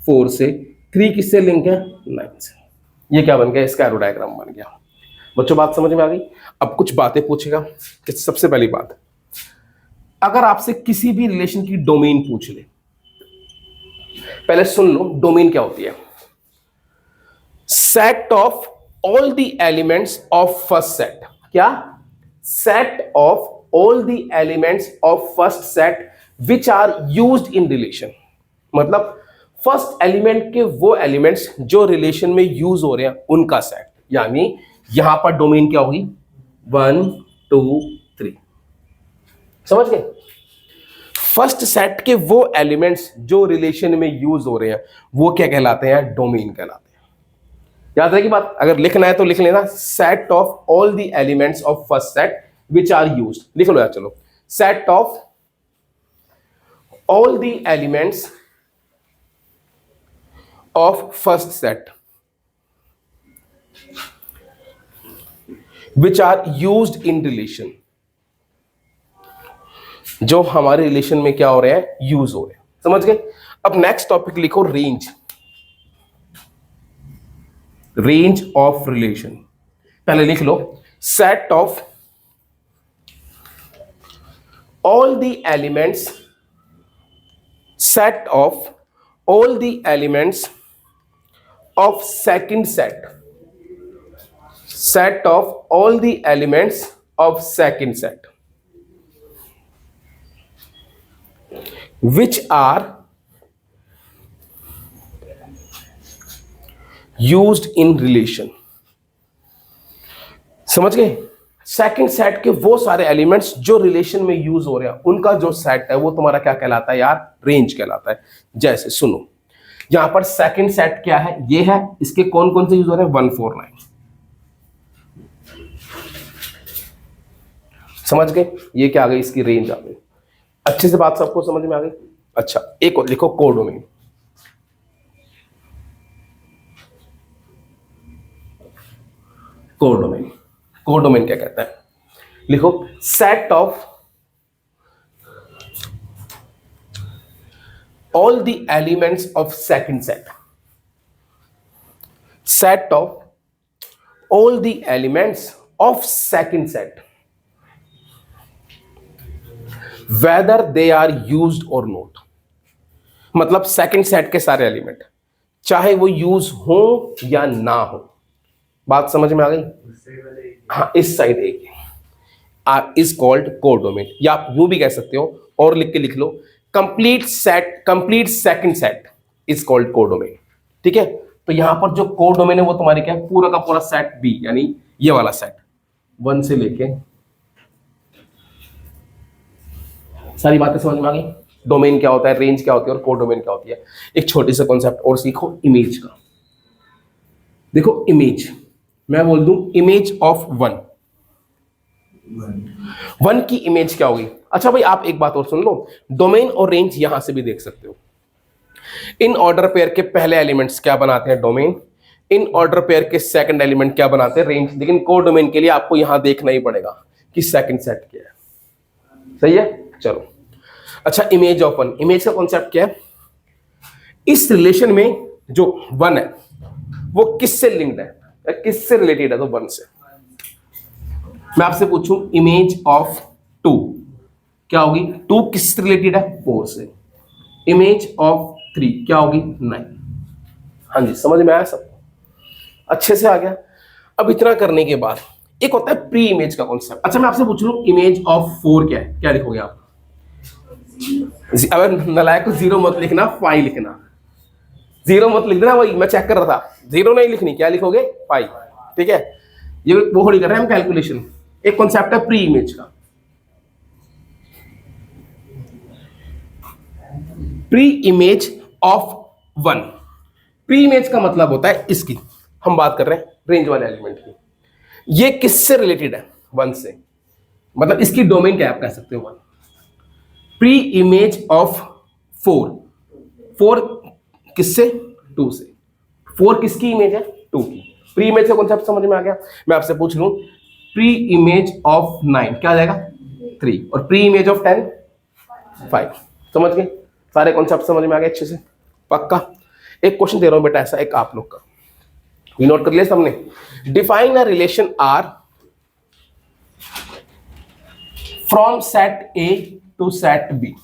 4 से। 3 किससे लिंक है, 9 से। ये क्या बन गया, इसका एरो डायग्राम बन गया। बच्चों बात समझ में आ गई? अब कुछ बातें पूछेगा। सबसे पहली बात, अगर आपसे किसी भी रिलेशन की डोमेन पूछ ले, पहले सुन लो डोमेन क्या होती है। Set of all the elements of first set. क्या, set of all the elements of first set which are used in relation। मतलब फर्स्ट एलिमेंट के वो एलिमेंट्स जो रिलेशन में यूज हो रहे हैं उनका सेट। यानी यहां पर डोमेन क्या होगी, 1 2 3। समझ गए? फर्स्ट सेट के वो एलिमेंट्स जो रिलेशन में यूज हो रहे हैं वो क्या कहलाते हैं, डोमेन कहलाते हैं। याद रखिए बात, अगर लिखना है तो लिख लेना, set of all the elements of first set which are used। लिख लो यार, चलो, set of all the elements of first set which are used in relation। जो हमारे रिलेशन में क्या हो रहे हैं, यूज हो रहे हैं। समझ गए? अब नेक्स्ट टॉपिक लिखो, रेंज। Range of relation. पहले लिख लो, set of all the elements, set of all the elements of second set, set of all the elements of second set which are used in relation। समझ गए? Second set के वो सारे elements जो relation में यूज हो रहे हैं उनका जो सेट है वो तुम्हारा क्या कहलाता है यार? रेंज कहलाता है। जैसे सुनो, यहां पर सेकंड सेट क्या है? ये है, इसके कौन कौन से यूज हो रहे हैं? 149। समझ गए? ये क्या आ गई? इसकी रेंज आ गई। अच्छे से बात सबको समझ में आ गई? अच्छा, एक और लिखो, कोडोमेन। कोडोमेन, कोडोमेन क्या कहता है? लिखो, set of all the elements of second set, set of all the elements of second set whether they are used और नॉट। मतलब सेकंड सेट के सारे एलिमेंट चाहे वो यूज हो या ना हो। बात समझ में आ गई? हाँ, इस साइड एक इज कॉल्ड कोडोमेन, या आप यूं भी कह सकते हो और लिख के लिख लो, complete set, complete second set is called codomain. ठीक है? तो यहां पर जो कोडोमेन है वो तुम्हारे क्या है? पूरा का पूरा सेट बी, यानी ये वाला सेट 1 से लेके, सारी बातें समझ में आ गई? डोमेन क्या होता है, रेंज क्या होती है और कोडोमेन क्या होती है। एक छोटी सा कॉन्सेप्ट और सीखो, इमेज का। देखो इमेज, मैं बोल दूं इमेज ऑफ 1 की इमेज क्या होगी? अच्छा भाई, आप एक बात और सुन लो, डोमेन और रेंज यहां से भी देख सकते हो। इन ऑर्डर पेयर के पहले एलिमेंट्स क्या बनाते हैं? डोमेन। इन ऑर्डर पेयर के सेकंड एलिमेंट क्या बनाते हैं? रेंज। लेकिन कोडोमेन के लिए आपको यहां देखना ही पड़ेगा कि सेकंड सेट क्या है। सही है? चलो, अच्छा, इमेज ऑफ 1, इमेज का कॉन्सेप्ट क्या है? इस रिलेशन में जो 1 है वो किससे लिंक्ड है, किससे रिलेटेड है? तो 1 से। मैं आपसे पूछूं इमेज ऑफ 2 क्या होगी? 2 किससे रिलेटेड है? 4 से। इमेज ऑफ 3 क्या होगी? 9। हाँ जी, समझ में आया सबको? अच्छे से आ गया। अब इतना करने के बाद एक होता है प्री इमेज का कॉन्सेप्ट। अच्छा, मैं आपसे पूछ लूं इमेज ऑफ 4 क्या है? क्या लिखोगे आप? अगर नलायक को 0 मत लिखना, 5 लिखना। 0 मत लिख देना, वही मैं चेक कर रहा था, 0 नहीं लिखनी। क्या लिखोगे? 5। ठीक है? ये वो थोड़ी कर रहे हैं हम कैलकुलेशन। एक कॉन्सेप्ट है प्री इमेज का। Pre image of 1, pre image का मतलब होता है इसकी, हम बात कर रहे हैं रेंज वाले एलिमेंट की। ये किससे रिलेटेड है? 1 से। मतलब इसकी डोमेन क्या है आप कह सकते हो? 1। प्री इमेज ऑफ 4, 4 किससे? 2 से। 4 किसकी इमेज है? 2 की। प्री इमेज का कॉन्सेप्ट समझ में आ गया? मैं आपसे पूछ लूं प्री इमेज ऑफ 9 क्या आ जाएगा? 3। और प्री इमेज ऑफ 10 5। समझ गए? सारे कॉन्सेप्ट समझ में आ गए अच्छे से? पक्का? एक क्वेश्चन दे रहा हूं बेटा ऐसा, एक आप लोग का, ये नोट कर लिया सबने? Define a relation R from set A to set B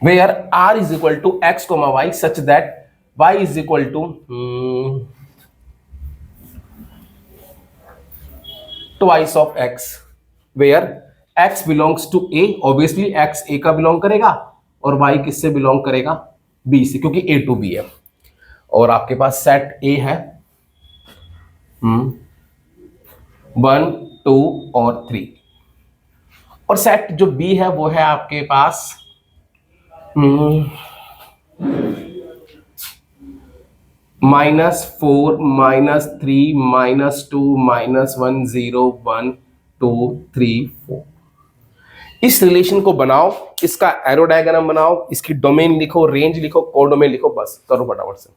where r is equal to x comma y such that y is equal to twice of x, where x belongs to a, obviously x a का belong करेगा और y किससे belong करेगा? b से, क्योंकि a to b है। और आपके पास सेट a है 1 2 और 3, और सेट जो b है वो है आपके पास -4 -3 -2 -1 0 1 2 3 4। इस रिलेशन को बनाओ, इसका एरो डायग्राम बनाओ, इसकी डोमेन लिखो, रेंज लिखो, कोडोमेन लिखो, बस करो फटाफट से।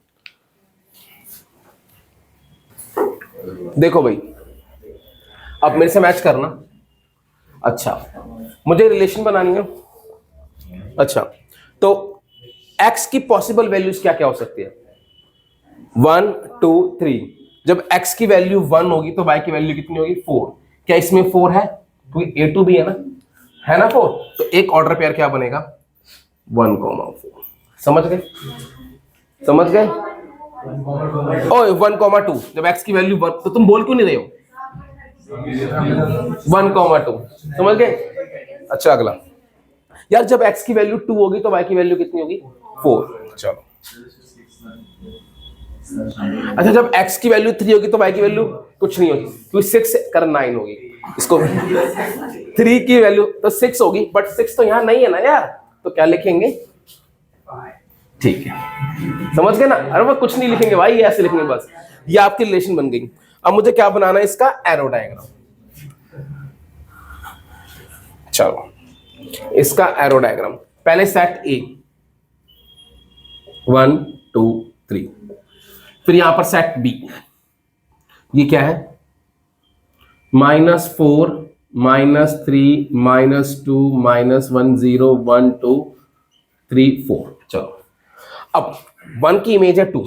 देखो भाई, अब मेरे से मैच करना। अच्छा, मुझे रिलेशन बनानी है। अच्छा, तो x की पॉसिबल वैल्यूज क्या क्या हो सकती है? 1 2 3। जब x की वैल्यू 1 होगी तो y की वैल्यू कितनी होगी? 4। क्या इसमें 4 है? क्योंकि a to b है ना 4। तो एक ऑर्डर पेयर क्या बनेगा? 1 4। समझ गए? समझ गए? ओए 1 2। जब x की वैल्यू 1, तो तुम बोल क्यों नहीं रहे हो? 1,2 समझ गए। अच्छा अगला यार, जब x की वैल्यू 2 होगी तो y की वैल्यू कितनी होगी 4। चलो अच्छा, जब x की वैल्यू 3 होगी तो y की वैल्यू कुछ नहीं होगी, क्योंकि 6 कर 9 होगी। इसको 3 की वैल्यू तो 6 होगी, बट 6 तो यहां नहीं है ना यार, तो क्या लिखेंगे, ठीक है समझ गए ना। अरे वो कुछ नहीं लिखेंगे भाई, ये ऐसे लिखेंगे बस, ये आपकी रिलेशन बन गई। अब मुझे क्या बनाना है, इसका एरो डायग्राम। चलो इसका एरो डायग्राम, पहले सेट ए 1 2 3, फिर यहां पर सेट बी, ये क्या है -4 -3 -2 -1 0 1 2 3 4। चलो अब 1 की इमेज है 2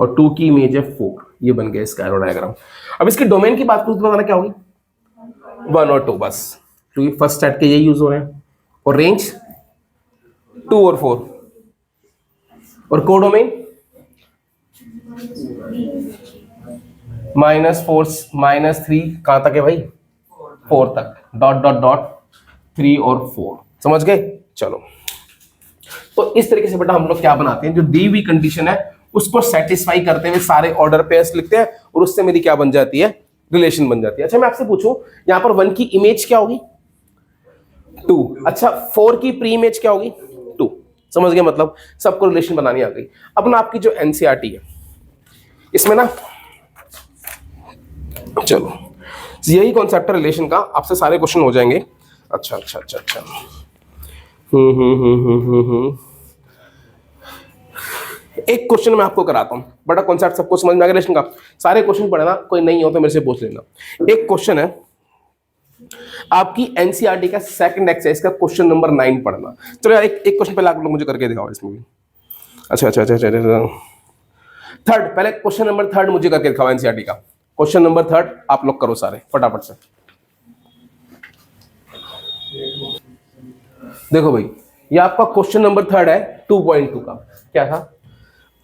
और 2 की इमेज है 4, ये बन गया इसका एरो डायग्राम। अब इसकी डोमेन की बात करूं तो बताना क्या होगी, 1 और 2 बस, क्योंकि फर्स्ट सेट के यही यूज हो रहे हैं। और रेंज 2 और 4, और कोडोमेन -4 -3 कहां तक है भाई, 4 तक, डॉट डॉट डॉट 3 और 4, समझ गए। चलो तो इस तरीके से बेटा हम लोग क्या बनाते हैं, जो दी हुई कंडीशन है उसको सेटिस्फाई करते हुए सारे ऑर्डर पेयर्स लिखते हैं, और उससे मेरी क्या बन जाती है, रिलेशन बन जाती है। अच्छा मैं आपसे पूछूं, यहां पर 1 की इमेज क्या होगी 2, अच्छा 4 की प्री इमेज क्या होगी 2, समझ गए, मतलब सबको रिलेशन बनानी आ गई। अब ना आपकी जो एनसीईआरटी है इसमें ना, चलो यही कॉन्सेप्ट है रिलेशन का, आपसे सारे क्वेश्चन हो जाएंगे। अच्छा अच्छा अच्छा अच्छा एक क्वेश्चन मैं आपको कराता हूं, बड़ा कॉन्सेप्ट सबको समझ में आ गया रिलेशन का, सारे क्वेश्चन पढ़ना, कोई नहीं हो तो मेरे से पूछ लेना। एक क्वेश्चन है आपकी एनसीईआरटी का सेकंड एक्सरसाइज का क्वेश्चन नंबर 9 पढ़ना। चलो यार एक क्वेश्चन पहले आप लोग मुझे करके दिखाओ इसमें भी। अच्छा अच्छा अच्छा अच्छा थर्ड, पहले क्वेश्चन नंबर 3 मुझे करके दिखाओ एनसीईआरटी का, क्वेश्चन नंबर 3 आप लोग करो सारे फटाफट से। देखो भाई ये आपका क्वेश्चन नंबर 3 है 2.2 का, क्या था,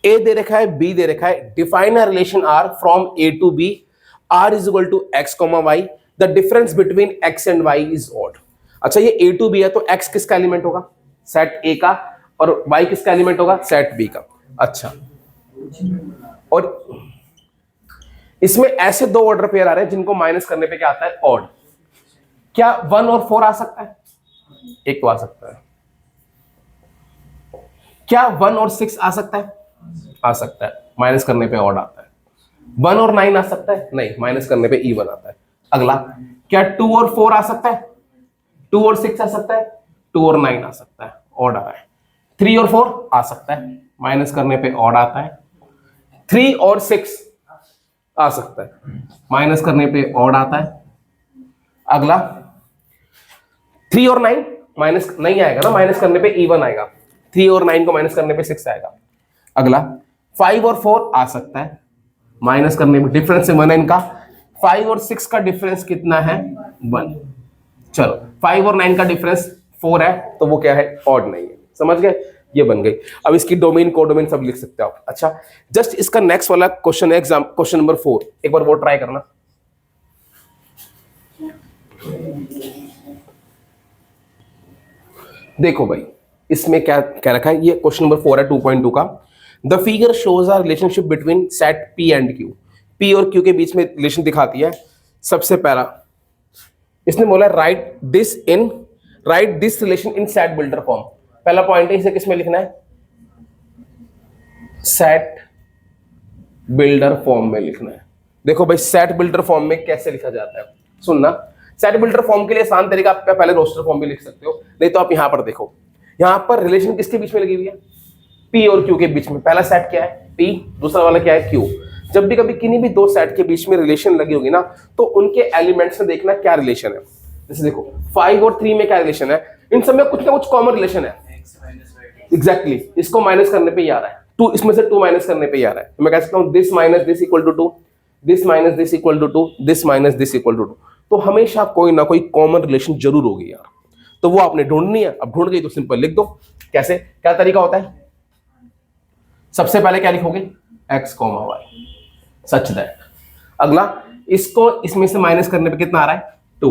ए दे रखा है बी दे रखा है, define a relation R from A to B, R is equal to x comma Y, the difference between X and Y is odd. अच्छा ये ए टू बी है तो एक्स किसका एलिमेंट होगा, सेट ए का, और वाई किसका एलिमेंट होगा, सेट बी का। अच्छा और इसमें ऐसे दो ऑर्डर पेयर आ रहे हैं जिनको माइनस करने पे क्या आता है, ऑड। क्या 1 और 4 आ सकता है, एक तो आ सकता है। क्या 1 और 6 आ सकता है, आ सकता है, माइनस करने पे ऑड आता है। 1 और 9 आ सकता है, नहीं, माइनस करने पे इवन आता है। अगला, क्या 2 और 4 आ सकता है, 2 और 6 आ सकता है, 2 और 9 आ सकता है, ऑड आ रहा है। 3 और 4 आ सकता है, माइनस करने पे ऑड आता है। 3 और 6 आ सकता है, माइनस करने पे ऑड आता है। अगला 3 और 9 माइनस नहीं आएगा ना, माइनस करने पे इवन आएगा। 3 और 9 को माइनस करने पे 6 आएगा। अगला 5 और 4 आ सकता है, माइनस करने पे डिफरेंस 1 है इनका। 5 और 6 का डिफरेंस कितना है, 1। चलो 5 और 9 का डिफरेंस 4 है, तो वो क्या है, ऑड नहीं है, समझ गए, ये बन गई। अब इसकी डोमेन कोडोमेन सब लिख सकते हो आप। अच्छा जस्ट इसका नेक्स्ट वाला क्वेश्चन है एग्जाम, क्वेश्चन नंबर 4, एक बार वो ट्राई करना। देखो भाई इसमें क्या कह रखा है, ये क्वेश्चन नंबर 4 है 2.2 का। The figure shows a relationship between set P and Q, P और क्यू के बीच में रिलेशन दिखाती है। सबसे पहला इसने बोला right this relation in set builder form. पहला पॉइंट है, इसे किस में लिखना है, सेट बिल्डर फॉर्म में लिखना है। देखो भाई सेट बिल्डर फॉर्म में कैसे लिखा जाता है, सुनना। सेट बिल्डर फॉर्म के लिए आसान तरीका, आप पहले रोस्टर फॉर्म भी लिख सकते हो, नहीं तो आप यहां पर देखो, यहां पर रिलेशन किसके बीच में लगी हुई है, पी और क्यू के बीच में। पहला सेट क्या है, पी, दूसरा वाला क्या है, क्यू। जब भी कभी किन्हीं भी दो सेट के बीच में रिलेशन लगी होगी ना, तो उनके एलिमेंट्स में देखना क्या रिलेशन है। जैसे देखो 5 और 3 में क्या रिलेशन है, इन सब में कुछ ना कुछ कॉमन रिलेशन है। एग्जैक्टली इसको माइनस करने पे ही आ रहा है, 2 इसमें से 2 माइनस करने पे ही आ रहा है। मैं कह सकता हूं this minus this equal to 2, this minus this equal to 2, this minus this equal to 2। तो हमेशा कोई ना कोई कॉमन रिलेशन जरूर होगी यार, तो वो आपने ढूंढनी है। अब ढूंढ गई तो सिंपल लिख दो। कैसे, क्या तरीका होता है, सबसे पहले क्या लिखोगे, x, y, सच दैट। अगला, इसको इसमें से माइनस करने पे कितना आ रहा है 2,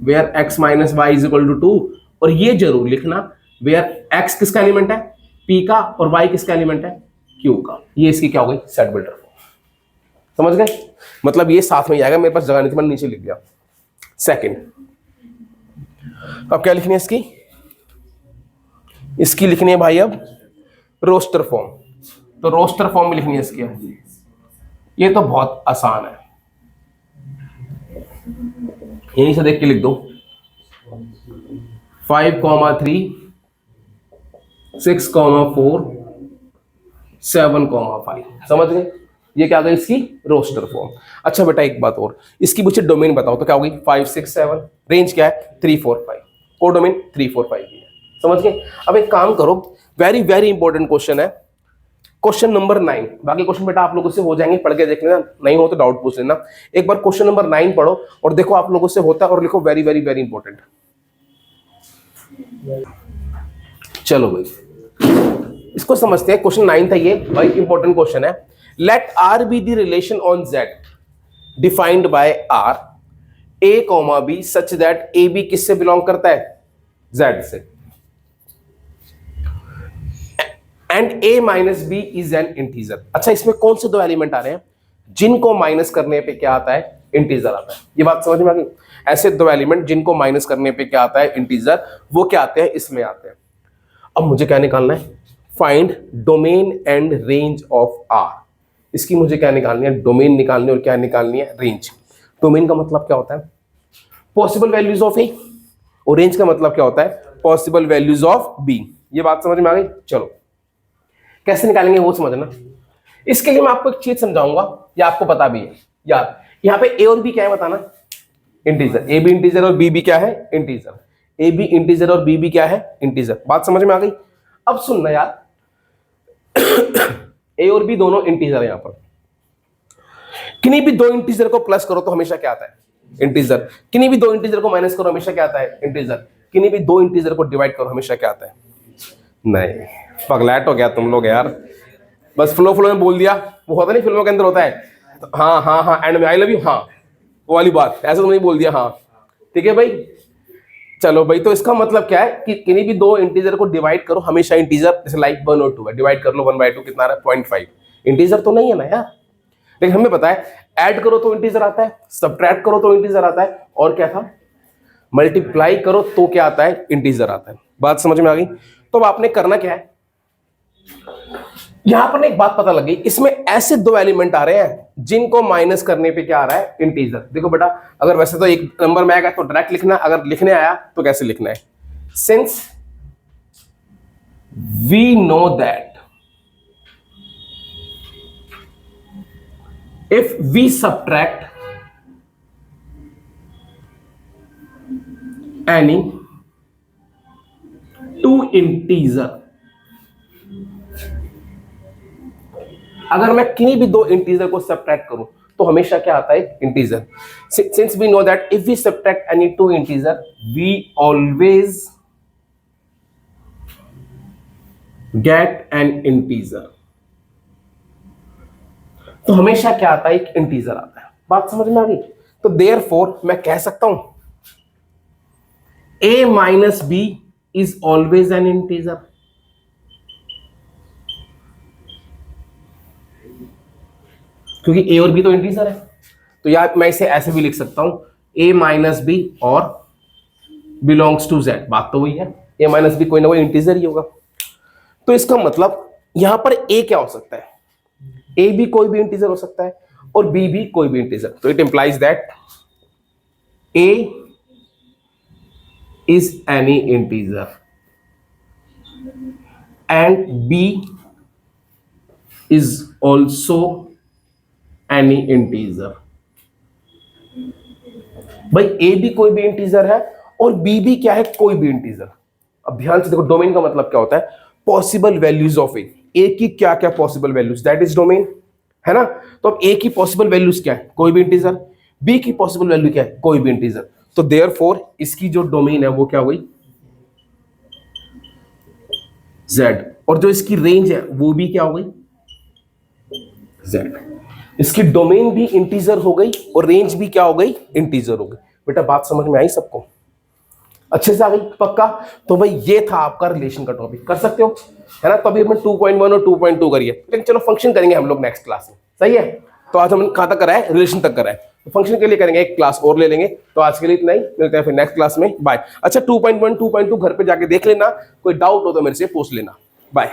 where x minus Y is equal to 2, और ये जरूर लिखना वेयर x किसका एलिमेंट है p का और y किसका एलिमेंट है q का। ये इसकी क्या हो गई सेट बिल्डर फॉर्म। समझ गए, मतलब ये साथ में ही आएगा, मेरे पास जगह नहीं थी मैंने नीचे लिख दिया। सेकंड, अब क्या लिखनी है इसकी, इसकी लिखनी है भाई अब रोस्टर फॉर्म। तो रोस्टर फॉर्म में लिखनी है इसकी, ये तो बहुत आसान है, यहीं से देख के लिख दो 5,3 6,4 7,5। समझ गए, ये क्या गई इसकी रोस्टर फॉर्म। अच्छा बेटा एक बात और, इसकी मुझे डोमेन बताओ, तो क्या होगी 5 6 7, रेंज क्या है 3 4 5, कोड डोमेन 3 4 5 की है। समझ गए। अब एक काम करो, वेरी वेरी इंपॉर्टेंट क्वेश्चन है, क्वेश्चन नंबर 9। बाकी क्वेश्चन बेटा आप लोगों से हो जाएंगे, पढ़ के देख लेना, नहीं हो तो डाउट पूछ लेना। एक बार क्वेश्चन नंबर 9 पढ़ो और देखो आप लोगों से होता है, और लिखो वेरी वेरी वेरी इंपॉर्टेंट। चलो भाई इसको समझते हैं, क्वेश्चन 9 था ये भाई, इंपॉर्टेंट क्वेश्चन है। Let R be the relation on Z defined by R A comma B such that A B किससे बिलोंग करता है जेड से, and a minus B is an integer. अच्छा इसमें कौन से दो एलिमेंट आ रहे हैं जिनको माइनस करने पे क्या आता है इंटीजर आता है, ये बात समझ में आ गई। ऐसे दो एलिमेंट जिनको माइनस करने पे क्या आता है इंटीजर, वो क्या आते हैं इसमें आते हैं। अब मुझे क्या निकालना है, find domain and range of R. इसकी मुझे क्या निकालनी है, डोमेन निकालनी है और क्या निकालनी है रेंज। डोमेन का मतलब क्या होता है पॉसिबल वैल्यूज ऑफ ए, और रेंज का मतलब क्या होता है पॉसिबल वैल्यूज ऑफ बी। ये बात समझ में आ गई। चलो कैसे निकालेंगे वो समझना। इसके लिए मैं आपको एक चीज समझाऊंगा, या आपको पता भी है यार, यहाँ पे ए और बी क्या है बताना, इंटीजर। ए बी इंटीजर और बी भी क्या है इंटीजर, ए बी इंटीजर और बी भी क्या है इंटीजर। बात समझ में आ गई। अब सुनना यार ए और बी दोनों इंटीजर है, यहाँ पर किन्हीं भी दो इंटीजर को प्लस करो तो हमेशा क्या आता है इंटीजर, किन्हीं भी दो इंटीजर को माइनस करो हमेशा क्या आता है इंटीजर, किन्हीं भी दो इंटीजर को डिवाइड करो हमेशा क्या आता है। नहीं पगलैट हो गया तुम लोग यार, बस फ्लो फ्लो में बोल दिया, वो होता नहीं फिल्मों के अंदर होता है तो हाँ हाँ हाँ एंड में आई लव यू, हाँ वो वाली बात, ऐसा तो नहीं बोल दिया। हाँ ठीक है भाई, चलो भाई। तो इसका मतलब क्या है कि किन्हीं भी दो इंटीजर को डिवाइड करो हमेशा इंटीजर, जैसे लाइक 1 और 2 है, डिवाइड कर लो 1/2 कितना आ रहा है 0.5, इंटीजर तो नहीं है ना यार। लेकिन हमें पता है ऐड करो तो इंटीजर आता है, सब्ट्रैक्ट करो तो इंटीजर आता है, और क्या था मल्टीप्लाई करो तो क्या आता है इंटीजर आता है। बात समझ में आ गई। तो अब आपने करना क्या है, यहां पर एक बात पता लग गई, इसमें ऐसे दो एलिमेंट आ रहे हैं जिनको माइनस करने पे क्या आ रहा है इंटीजर। देखो बेटा अगर वैसे तो एक नंबर में आएगा तो डायरेक्ट लिखना, अगर लिखने आया तो कैसे लिखना है, since we know that if we subtract any two integer, अगर मैं किन्हीं भी दो इंटीजर को सब्ट्रैक्ट करूं तो हमेशा क्या आता है integer. Since we know that if we subtract any two integer we always get an integer, तो हमेशा क्या आता है एक इंटीजर आता है। बात समझ में आ गई। तो देयरफॉर मैं कह सकता हूं a minus B is always an integer, क्योंकि a और b तो इंटीजर है। तो यार मैं इसे ऐसे भी लिख सकता हूं a माइनस बी और बिलोंग्स टू z। बात तो वही है, a माइनस बी कोई ना कोई इंटीजर ही होगा। तो इसका मतलब यहां पर a क्या हो सकता है, a भी कोई भी इंटीजर हो सकता है और b भी कोई भी इंटीजर। तो it implies that a is any integer and b is also any integer। भाई a भी कोई भी इंटीजर है और b भी क्या है कोई भी इंटीजर। अब ध्यान से देखो डोमेन का मतलब क्या होता है पॉसिबल वैल्यूज ऑफ a की क्या क्या possible values, that is domain, है ना। तो अब a की पॉसिबल वैल्यूज क्या है कोई भी इंटीजर, b की पॉसिबल वैल्यू क्या है कोई भी इंटीजर। तो देयरफॉर इसकी जो डोमेन है वो क्या हो गई z, और जो इसकी रेंज है वो भी क्या हो गई z। इसकी डोमेन भी इंटीजर हो गई और रेंज भी क्या हो गई, इंटीजर हो गई। बेटा बात समझ में आई सबको, अच्छे से आ गई, पक्का? तो भाई ये था आपका रिलेशन का टॉपिक, कर सकते हो, है ना? तो अभी हमने 2.1 और 2.2 करिए, लेकिन चलो फंक्शन करेंगे हम लोग नेक्स्ट क्लास में, सही है? तो आज हमने कहां तक करा है, रिलेशन तक करा है, तो फंक्शन के लिए करेंगे एक क्लास और ले लेंगे। तो आज के लिए इतना ही, मिलते हैं फिर नेक्स्ट क्लास में, बाय। अच्छा 2.1 2.2 घर पे जाके देख लेना, कोई डाउट हो तो मेरे से पूछ लेना, बाय।